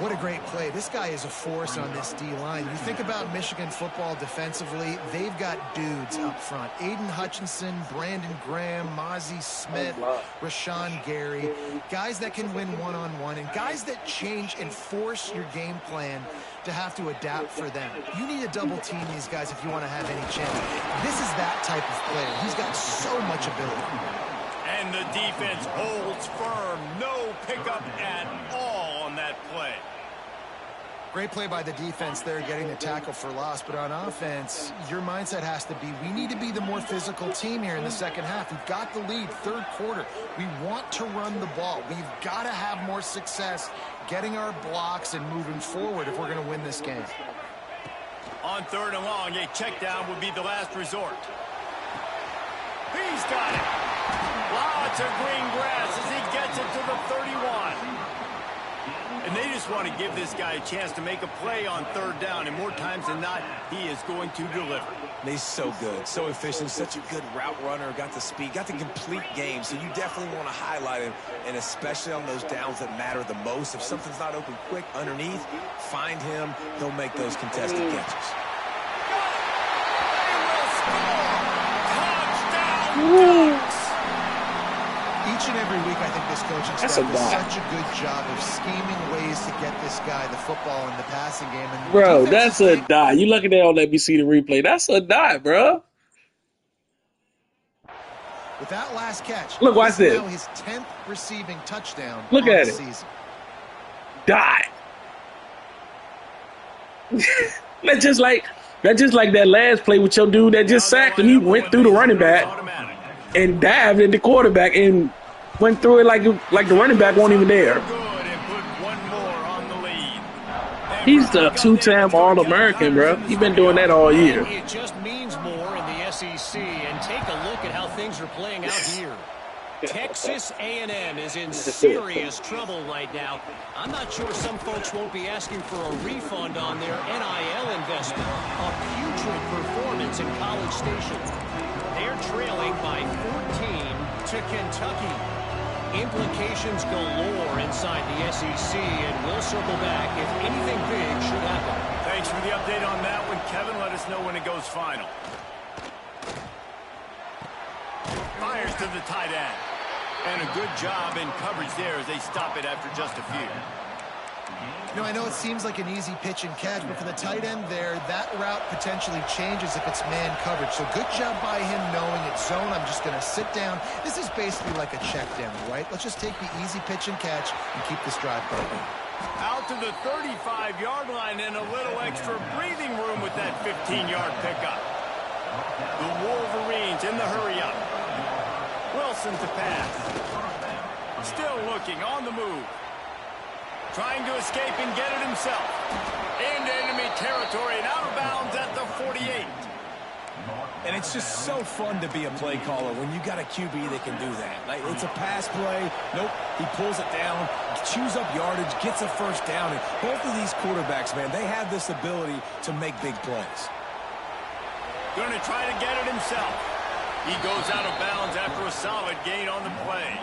What a great play. This guy is a force on this D-line. You think about Michigan football defensively, they've got dudes up front. Aiden Hutchinson, Brandon Graham, Mozzie Smith, Rashawn Gary. Guys that can win one-on-one and guys that change and force your game plan to have to adapt for them. You need to double team these guys if you want to have any chance. This is that type of player. He's got so much ability. And the defense holds firm. No pickup at all on that play. Great play by the defense there, getting the tackle for loss. But on offense, your mindset has to be, we need to be the more physical team here in the second half. We've got the lead, third quarter. We want to run the ball. We've got to have more success getting our blocks and moving forward if we're going to win this game. On third and long, a check down would be the last resort. He's got it. Lots of green grass as he gets it to the 31. And they just want to give this guy a chance to make a play on third down, and more times than not, he is going to deliver. And he's so good, so efficient, such a good route runner, got the speed, got the complete game, so you definitely want to highlight him, and especially on those downs that matter the most. If something's not open quick underneath, find him, he'll make those contested catches. Touchdown! Each and every week, I think this coaching staff does such a good job of scheming ways to get this guy the football in the passing game. And bro, that's a dot. You lucky they don't let me see the replay. That's a dot, bro. With that last catch, look, watch this. Now his 10th receiving touchdown. Look at it. Season. Dot. That's just like that last play with your dude that just sacked and he went through the running back and dived at the quarterback and went through it like the running back wasn't even there. He's the two-time All-American, bro. He's been doing that all year. It just means more in the SEC, and take a look at how things are playing out here. Texas A&M is in serious trouble right now. I'm not sure some folks won't be asking for a refund on their NIL investment. A putrid performance in College Station. They're trailing by 14 to Kentucky. Implications galore inside the SEC, and we'll circle back if anything big should happen. Thanks for the update on that one, Kevin. Let us know when it goes final. Fires to the tight end. And a good job in coverage there as they stop it after just a few. You know, I know it seems like an easy pitch and catch, but for the tight end there, that route potentially changes if it's man coverage. So good job by him knowing it's zone. I'm just going to sit down. This is basically like a check down, right? Let's just take the easy pitch and catch and keep this drive going. Out to the 35-yard line and a little extra breathing room with that 15-yard pickup. The Wolverines in the hurry-up. Wilson to pass. Still looking on the move. Trying to escape and get it himself. Into enemy territory and out of bounds at the 48. And it's just so fun to be a play caller when you got a QB that can do that. Like, it's a pass play. Nope, he pulls it down, chews up yardage, gets a first down. And both of these quarterbacks, man, they have this ability to make big plays. Going to try to get it himself. He goes out of bounds after a solid gain on the play.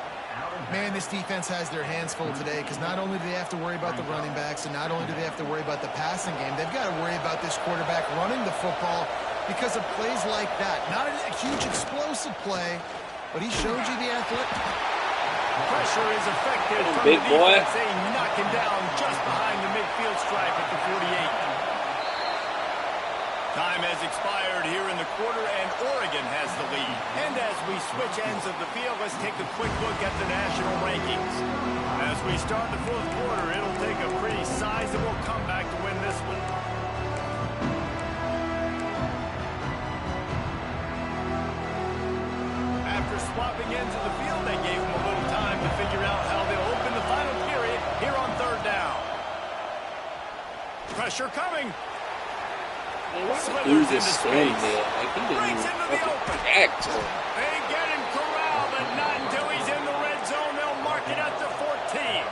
Man, this defense has their hands full today because not only do they have to worry about the running backs and not only do they have to worry about the passing game, they've got to worry about this quarterback running the football because of plays like that. Not a huge explosive play, but he showed you the athletic. Pressure is effective from big the boy. defense. They knock him down just behind the midfield stripe at the 48. Time has expired here in the quarter, and Oregon has the lead. And as we switch ends of the field, let's take a quick look at the national rankings. As we start the fourth quarter, it'll take a pretty sizable comeback to win this one. After swapping ends of the field, they gave them a little time to figure out how they'll open the final period here on third down. Pressure coming. Dude just standing there. Like, he didn't even fucking react to him. They get him corralled, but not until he's in the red zone. They'll mark it at the 14.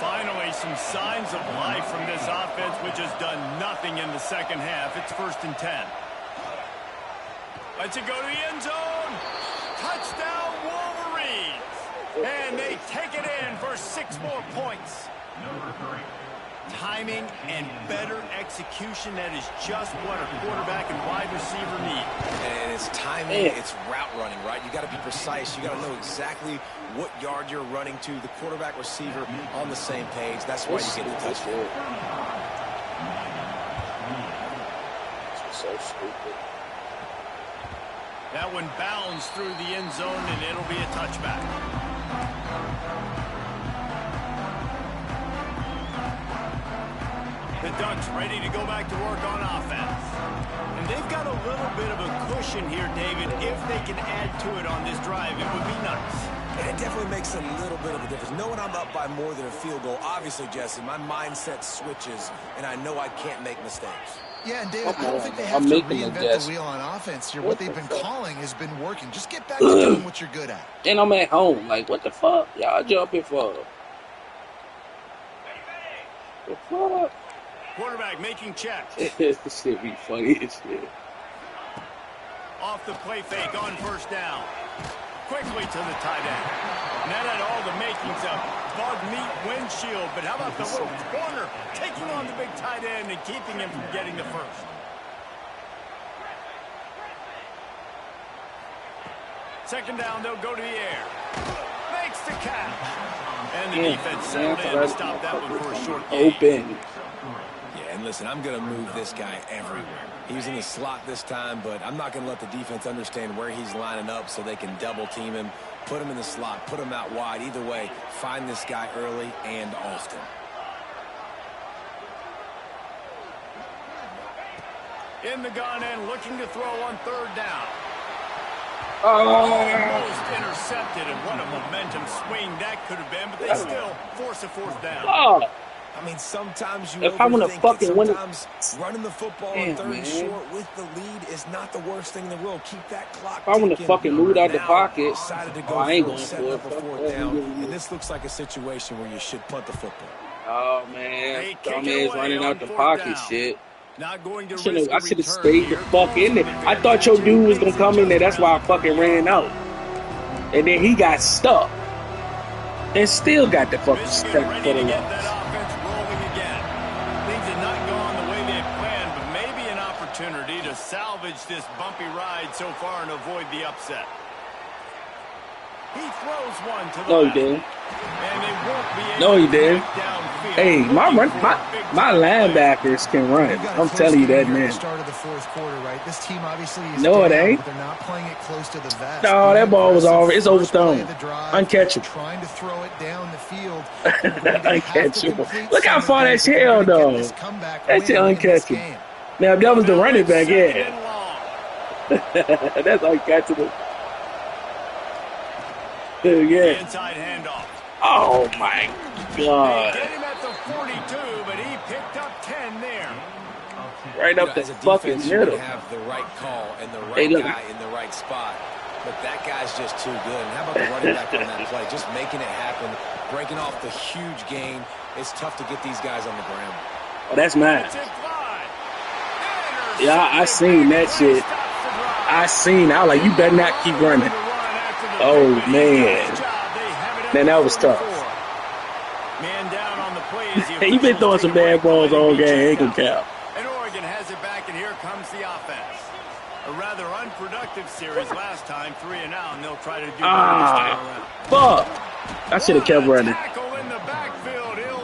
Finally, some signs of life from this offense, which has done nothing in the second half. It's 1st and 10. Let's it go to the end zone. Touchdown, Wolverines. And they take it in for 6 more points. Timing and better execution, that is just what a quarterback and wide receiver need. And it's timing, it's route running, right? You got to be precise. You got to know exactly what yard you're running to. The quarterback receiver on the same page. That's why you get the touchdown. So stupid. That one bounds through the end zone, and it'll be a touchback. The Ducks ready to go back to work on offense. And they've got a little bit of a cushion here, David. If they can add to it on this drive, it would be nice. And it definitely makes a little bit of a difference. Knowing I'm up by more than a field goal, obviously, Jesse, my mindset switches, and I know I can't make mistakes. Yeah, and David, I don't think they have to reinvent the wheel on offense here. What they've been calling has been working. Just get back to doing what you're good at. And I'm at home. Like, what the fuck? Y'all jumping for? The fuck? Quarterback making checks. This shit be funny as shit. Off the play fake on 1st down. Quickly to the tight end. And that had all the makings of bug meat windshield. But how about the little corner taking on the big tight end and keeping him from getting the first? Second down, they'll go to the air. Makes the catch. And the defense settled in to stop that one for a short gain. Open. And listen, I'm going to move this guy everywhere. He's in the slot this time, but I'm not going to let the defense understand where he's lining up so they can double team him, put him in the slot, put him out wide. Either way, find this guy early and often. In the gun and looking to throw on 3rd down. Almost intercepted, and what a momentum swing that could have been, but they still force a 4th down. Oh. I mean, sometimes you if I want to fucking win, sometimes running the football on 3rd and short with the lead is not the worst thing in the world. Keep that clock. If I want to fucking move out the pocket, decided to go I ain't going for for it. it. Up a 4th down, and this looks like a situation where you should punt the football. Oh man, dumbass running out the pocket, shit. Not going to I should have stayed the fuck in there. I thought your dude was gonna come in there. That's why I fucking ran out. And then he got stuck, and still got the fucking stuck for the loss. To salvage this bumpy ride so far and avoid the upset. He throws one to the No, he left. didn't. And they won't be able No, he to didn't. break downfield. Hey, my linebackers can run. I'm telling you that, man. Start of the 4th quarter, right? This team obviously is no, it down, ain't. but they're not playing it close to the vest. No, that ball was over. It's overthrown. Uncatchable. Trying to throw it down the field. Uncatchable. Look how far that shit held, though. That shit uncatchable. Now, if that was the running back, yeah. That's uncatchable. Yeah. Inside handoff. Oh my They God! get him at the 42, but he picked up 10 there. Right up the As a fucking defense, you can middle. have the right call and the Hey, right look. guy in the right spot. But that guy's just too good. And how about the running back on that play? Just making it happen, breaking off the huge gain. It's tough to get these guys on the ground. Oh, that's mine. That's it fly. Yeah, I seen that shit. I seen. I was like, you better not keep running. Oh man, man, that was tough. Man down on the play as the Hey, you been throwing some bad balls all game. Ain't gonna count. And Oregon has it back, and here comes the offense. A rather unproductive series last time, 3 and out, and they'll try to do Fuck! I should have kept running.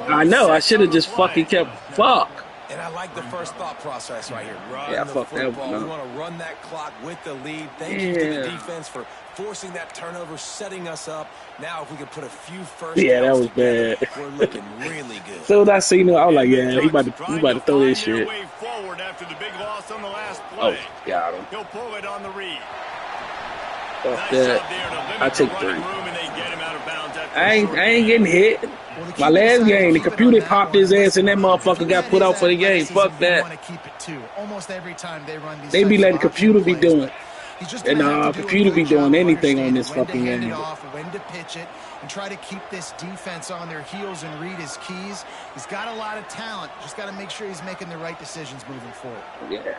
I know. I should have just fucking kept. Fuck. And I like the first thought process right here. Yeah, fuck that. We want to run that clock with the lead. Thank you to the defense for forcing that turnover, setting us up. Now, if we could put a few first Yeah, that downs was together, bad. we're looking really good. So when I seen him, I was like, yeah, he about to throw this shit. After the big loss on the last Oh, play. got him. He'll pull it on the read. Fuck that. I take 3. I ain't getting hit. My last game, the computer popped his ass and that motherfucker got put out for the game. Fuck that. They be letting the computer be doing. And computer be doing anything on this fucking game. When to pitch it and try to keep this defense on their heels and read his keys. He's got a lot of talent. Just got to make sure he's making the right decisions moving forward. Yeah.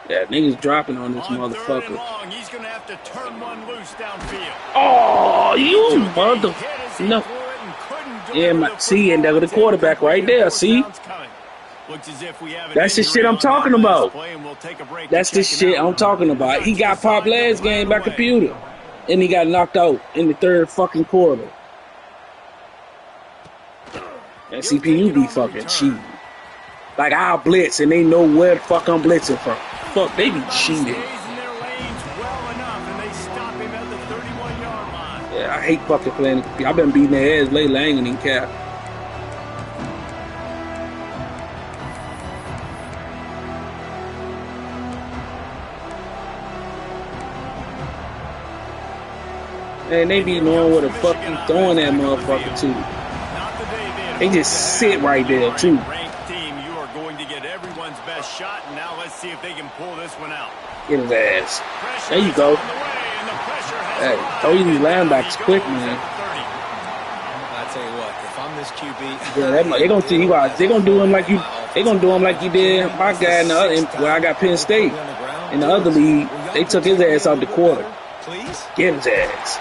Yeah, niggas dropping on this motherfucker. Long, he's gonna have to turn one loose downfield. Oh, you mother... No. Yeah, see, and there the quarterback right there, see? That's the shit I'm talking about. That's the shit I'm talking about. He got popped last game by computer. And he got knocked out in the 3rd fucking quarter. That CPU be fucking cheating. Like, I'll blitz and they know where the fuck I'm blitzing from. Fuck, they be cheating. Yeah, I hate fucking playing. I've been beating their ass lately. I ain't gonna even cap. Man, they be knowing where the fuck you throwing that motherfucker to. They just sit right there, too. You are going to get everyone's best shot, and now let's see if they can pull this one out. Get his ass. There you go. Hey, throw you these linebackers quick, man. I tell you what, if I'm this QB, Yeah, they gonna see you out. They gonna do him like you. They gonna do him like you did my guy in the other, where I got Penn State in the other league. They took his ass out the quarter. Get his ass.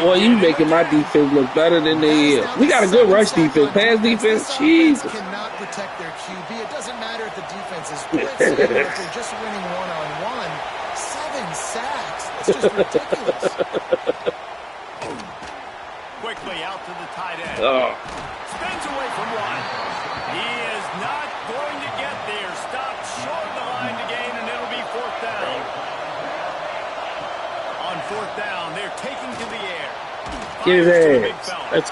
Boy, you making my defense look better than they is. We got a good rush defense. Pass defense, Jesus. Cannot protect their QB. It doesn't matter if the defense is blitzing or if they're just winning one-on-one. 7 sacks. It's just ridiculous. Quickly out to the tight end. Spins away from one. He is not going to get there. Stopped short of the line to gain, and it'll be 4th down. On 4th down, they're taking to the air. Get his ass.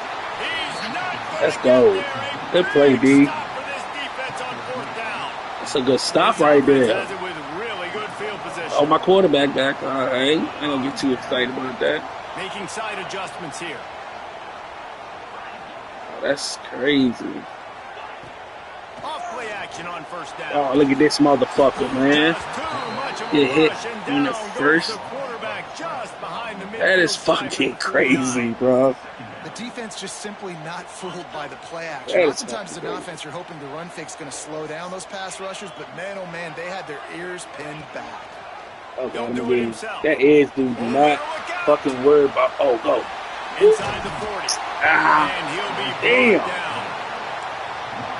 Let's go. Good play, D. That's a good stop right there. Oh, my quarterback back. All right. I ain't gonna get too excited about that. Making side adjustments here. Oh, that's crazy. Off play action on 1st down. Oh, look at this motherfucker, man. Get hit in the first. That is fucking crazy, bro. The defense just simply not fooled by the play action. Oftentimes as an offense, you're hoping the run fake's going to slow down those pass rushers, but man, oh man, they had their ears pinned back. Okay, that is, dude. Do not fucking worry about. Oh, go. Inside the 40. Ah, damn.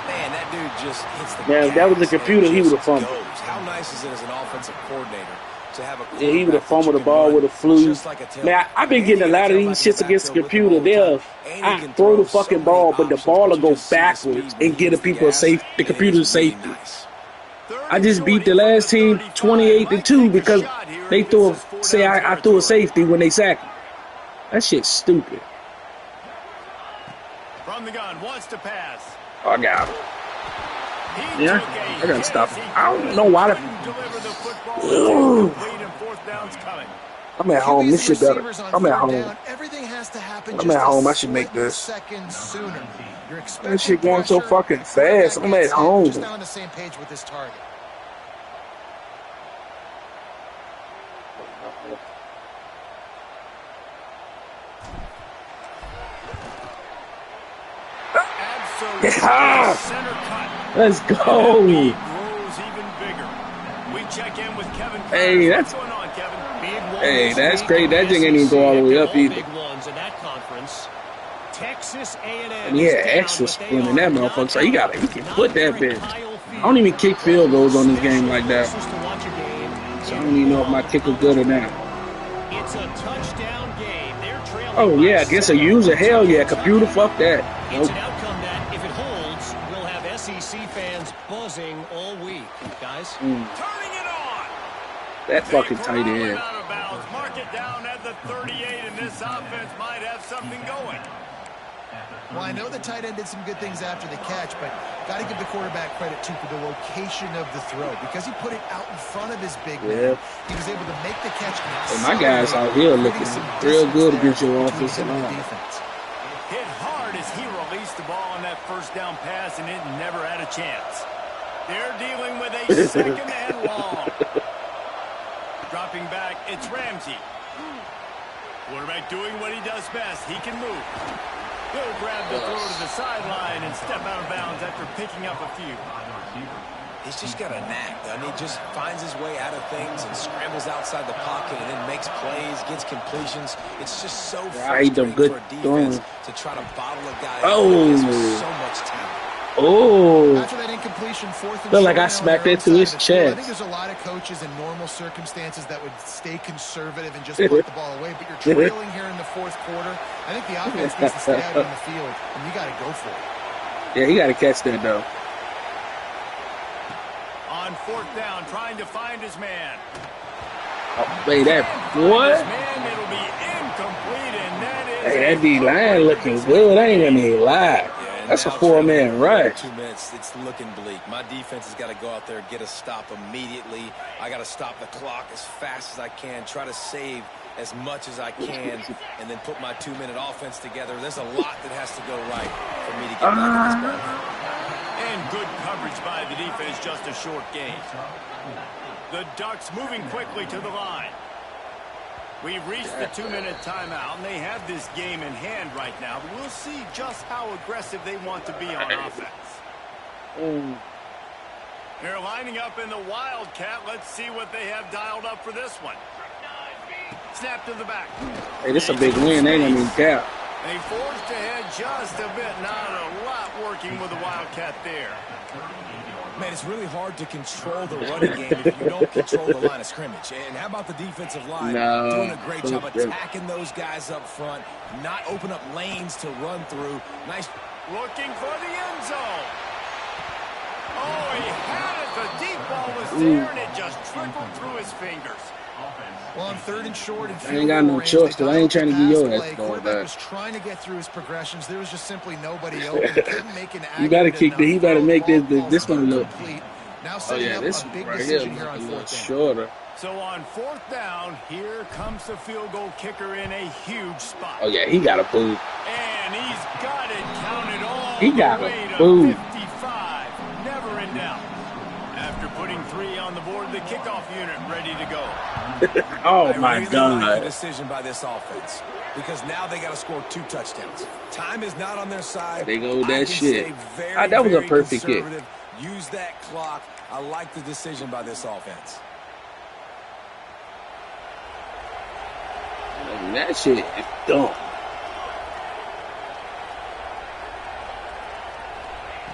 Man, that dude just hits the Man, if that was the computer, he would have fumbled. How nice is it as an offensive coordinator to have a Yeah, he would have fumbled the ball with a flu. Man, I've been getting a lot of these shits against the computer. I throw the fucking ball, but the ball will go backwards and get the people a safe, the computer's safety. I just beat the last team 28-2 because they say I threw a safety when they sacked me. That shit's stupid. From the gun, wants to pass. Oh, I got him. Yeah, I gotta stop him. I don't know why the. I'm at home. This shit better. I'm at home. Down, everything has to happen I'm at home. I should make this. Seconds sooner. You're That shit going so fucking fast. I'm at home. Just not on the same page with this target. Yeah. Let's go. Hey, that's hey, that's great. That thing ain't even go all the way up either. And he had extra spin in that motherfucker, so he can put that bitch. I don't even kick field goals on this game like that. So I don't even know if my kick is good or not. It's a touchdown game. They're trailing. Oh yeah, I guess a user. Hell yeah, computer, fuck that. It's an outcome that, if it holds, we'll have SEC fans buzzing all week, guys. Turning it on. That fucking tight end. Out of bounds. Mark it down at the 38, and this offense might have something going. Well, I know the tight end did some good things after the catch, but got to give the quarterback credit, too, for the location of the throw. Because he put it out in front of his big man, he was able to make the catch. And my guys out here looking real good against your offensive line. Hit hard as he released the ball on that first down pass, and it never had a chance. They're dealing with a second and long. Dropping back, it's Ramsey. Quarterback doing what he does best. He can move. He'll grab the throw to the sideline and step out of bounds after picking up a few. He's just got a knack, doesn't he? Just finds his way out of things and scrambles outside the pocket and then makes plays, gets completions. It's just so frustrating for a defense to try to bottle a guy with so much talent. Oh, after that incompletion, feel like I smacked that to his chest. I think there's a lot of coaches in normal circumstances that would stay conservative and just put the ball away, but you're trailing here in the fourth quarter. I think the offense needs to stay out on the field, and you got to go for it. Yeah, he got to catch that, though. On fourth down, trying to find his man. Oh, wait, that what? It'll be incomplete, and that is hey, that D-line looking good. I ain't gonna even lie. That's a 4-man rush. 2 minutes, it's looking bleak. My defense has got to go out there and get a stop immediately. I got to stop the clock as fast as I can, try to save as much as I can, and then put my 2-minute offense together. There's a lot that has to go right for me to get back in this ball. And good coverage by the defense, just a short gain. The Ducks moving quickly to the line. We've reached the 2-minute timeout, and they have this game in hand right now. But we'll see just how aggressive they want to be on offense. They're lining up in the Wildcat. Let's see what they have dialed up for this one. Snap to the back. Hey, this is a big win. They ain't gonna even cap. They forced ahead just a bit. Not a lot working with the Wildcat there. Man, it's really hard to control the running game if you don't control the line of scrimmage. And how about the defensive line doing a great job attacking those guys up front, not open up lanes to run through. Nice. Looking for the end zone. Oh, he had it. The deep ball was there, and it just trickled through his fingers. Well, on 3rd and short, and I ain't got no choice, because I ain't trying to get your ass going back. Was trying to get through his progressions. There was just simply nobody open. He couldn't make an you got to kick the. He got to make this one look. Now oh yeah, this one right here looks a little shorter. So on 4th down, here comes the field goal kicker in a huge spot. Oh yeah, he got a boot. And he's got it counted all he got the a way boot. to 55. Never in doubt. After putting 3 on the board, the kickoff unit ready to go. Oh my God! Like the decision by this offense, because now they got to score 2 touchdowns. Time is not on their side. They go with that shit. That was a perfect kick. Use that clock. I like the decision by this offense. That shit is dumb.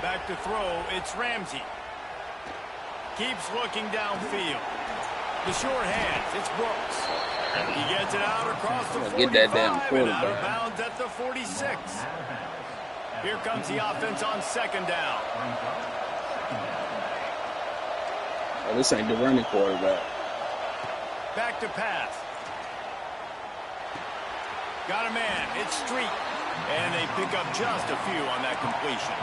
Back to throw, it's Ramsey. Keeps looking downfield. The short hands, it's Brooks. He gets it out across the 45 get that damn and out of bounds at the 46. Here comes the offense on 2nd down. Oh, this ain't the running quarterback. Back to pass. Got a man, it's Street. And they pick up just a few on that completion.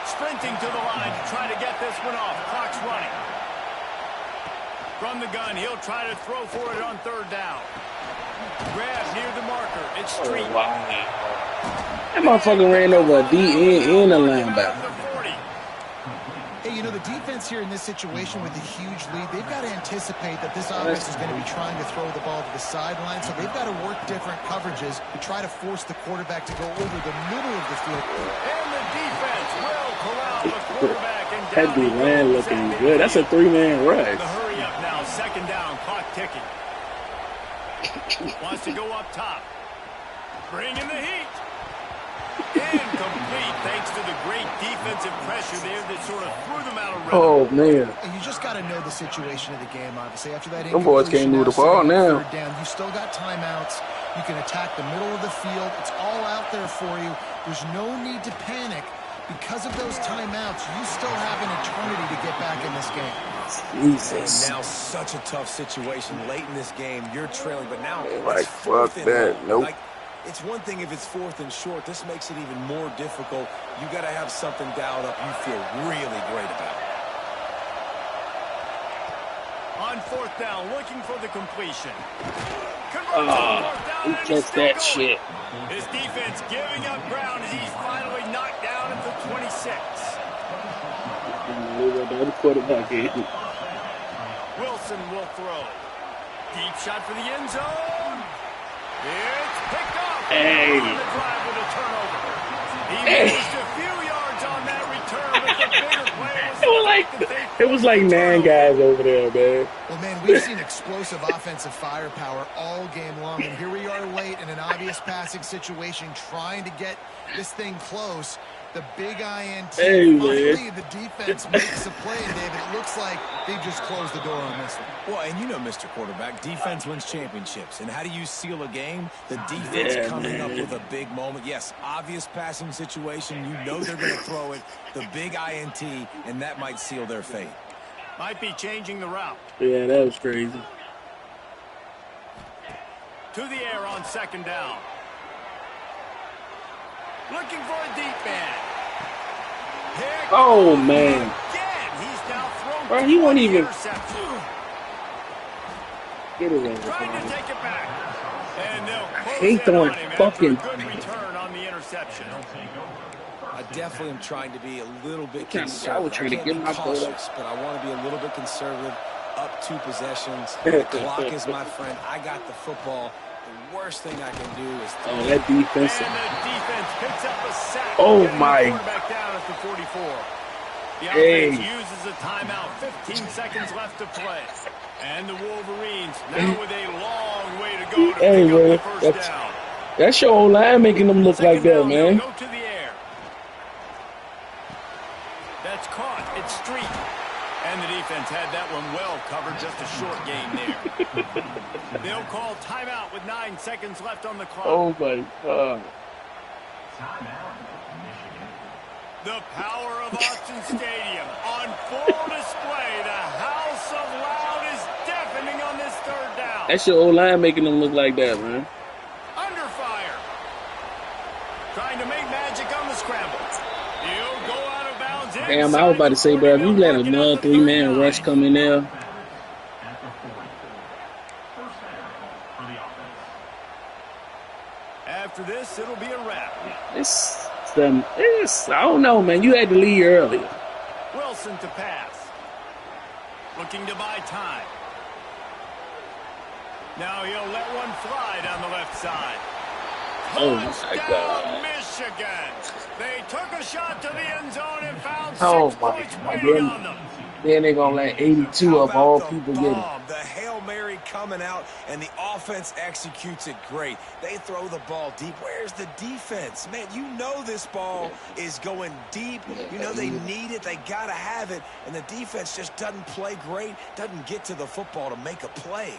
Sprinting to the line to try to get this one off. Clock's running. From the gun, he'll try to throw for it on third down. Grab near the marker. It's Street. Oh, wow. That motherfucker ran over a D and a linebacker. Hey, you know, the defense here in this situation with a huge lead, they've got to anticipate that this offense is going to be trying to throw the ball to the sideline, so they've got to work different coverages to try to force the quarterback to go over the middle of the field. And the defense will corral the quarterback. And that dude ran looking good. That's a three-man rush. The hurry up now, second down, clock ticking. Wants to go up top. Bring in the heat. Incomplete thanks to the great defensive pressure there that sort of threw them out of rhythm. Oh, man. And you just got to know the situation of the game, obviously. After that, them boys can't move the ball now. Down, you still got timeouts. You can attack the middle of the field. It's all out there for you. There's no need to panic. Because of those timeouts, you still have an eternity to get back in this game. Jesus. And now such a tough situation late in this game. You're trailing, but now like, fuck that. Nope. Like, it's one thing if it's fourth and short. This makes it even more difficult. You got to have something dialed up you feel really great about. On fourth down, looking for the completion. Who catch that shit? His defense giving up ground as he's finally knocked down at the 26. The quarterback in. Wilson will throw. Deep shot for the end zone. It's picked up. Hey. On the drive with a turnover. He missed a few yards on that return, but the bigger play it was like 9 guys over there, man. Well, man, we've seen explosive offensive firepower all game long, and here we are late in an obvious passing situation trying to get this thing close. The big INT. Hey, finally, the defense makes a play, and David, it looks like they've just closed the door on this one. Well, and you know, Mr. Quarterback, defense wins championships. And how do you seal a game? The defense coming up with a big moment. Yes, obvious passing situation. You know they're going to throw it. The big INT, and that might seal their fate. Might be changing the route. Yeah, that was crazy. To the air on second down. Looking for a deep man. Oh, man. Again, he's now thrown. Bro, he won't even get it over. Trying to take it back. And they'll hate throwing fucking. good return on the interception. I definitely am trying to be a little bit conservative. I was trying to get my cautious, but I want to be a little bit conservative. Up 2 possessions. The clock is my friend. I got the football. The worst thing I can do is throw. Oh, that defense. And the defense picks up a sack. Oh, my. Back down at the 44. The Hey. offense uses a timeout. 15 seconds left to play. And the Wolverines now with a long way to go to Hey, pick man, up the first down. That's your old line making them look Second like that, down, man. Go to the air. That's caught. It's Street. And the defense had that one well covered. Just a short game there. They'll call timeout with 9 seconds left on the clock. Oh, my God. The power of Austin Stadium on full display. The house of loud is deafening on this third down. That's your old line making them look like that, man. Under fire. Trying to make magic on the scramble. He'll go out of bounds. Damn, I was about to say, bro, if you let another 3-man rush come in there. After this, it'll be a wrap. I don't know, man. You had to leave earlier. Wilson to pass. Looking to buy time. Now he'll let one fly down the left side. Oh, my Touchdown, God. Michigan. They took a shot to the end zone and found 6 Oh, my points God. waiting on them. Then they're going to let 82 of all people get it. The Hail Mary coming out, and the offense executes it great. They throw the ball deep. Where's the defense? Man, you know this ball is going deep. You know they need it. They got to have it. And the defense just doesn't play great, doesn't get to the football to make a play.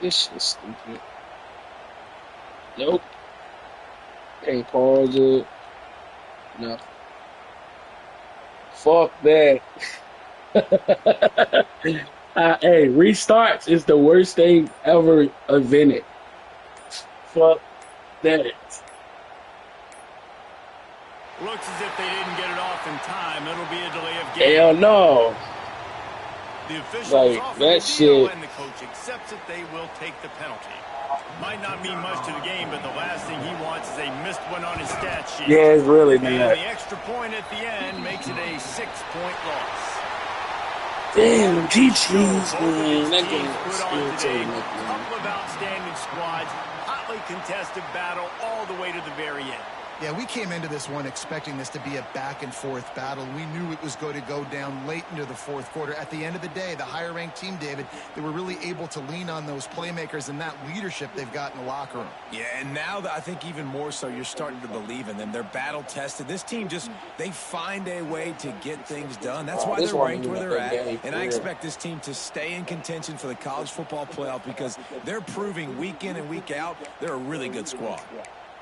This shit's stupid. Nope. Can't pause it. No. Fuck that. Hey, restarts is the worst thing ever invented. Fuck that. Looks as if they didn't get it off in time. It'll be a delay of game. Hell no. The officials Like offer that the deal, shit. and the coach accepts that they will take the penalty. Might not mean much to the game, but the last thing he wants is a missed one on his stat sheet. Yeah, it's really And not. the extra point at the end makes it a 6-point loss. Damn, GG's, Both of man. these That game teams was put on today irritating, a man. couple of outstanding squads, hotly contested battle all the way to the very end. Yeah, we came into this one expecting this to be a back-and-forth battle. We knew it was going to go down late into the fourth quarter. At the end of the day, the higher-ranked team, David, they were really able to lean on those playmakers and that leadership they've got in the locker room. Yeah, and now I think even more so you're starting to believe in them. They're battle-tested. This team they find a way to get things done. That's why they're ranked where they're at. And I expect this team to stay in contention for the college football playoff because they're proving week in and week out they're a really good squad.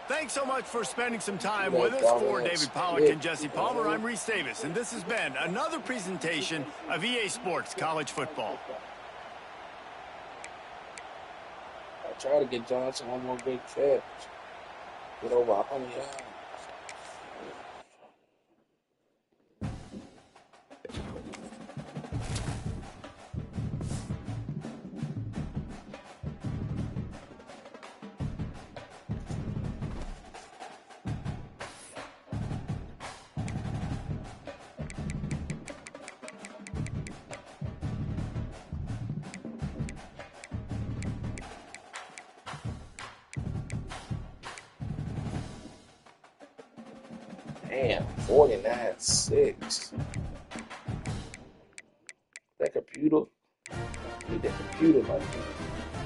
Thanks so much for spending some time with us. For David Pollack and Jesse Palmer, I'm Reese Davis, and this has been another presentation of EA Sports College Football. I try to get Johnson one more big catch. Get over 100 yards. Damn, 49-6. That computer, need that computer like that.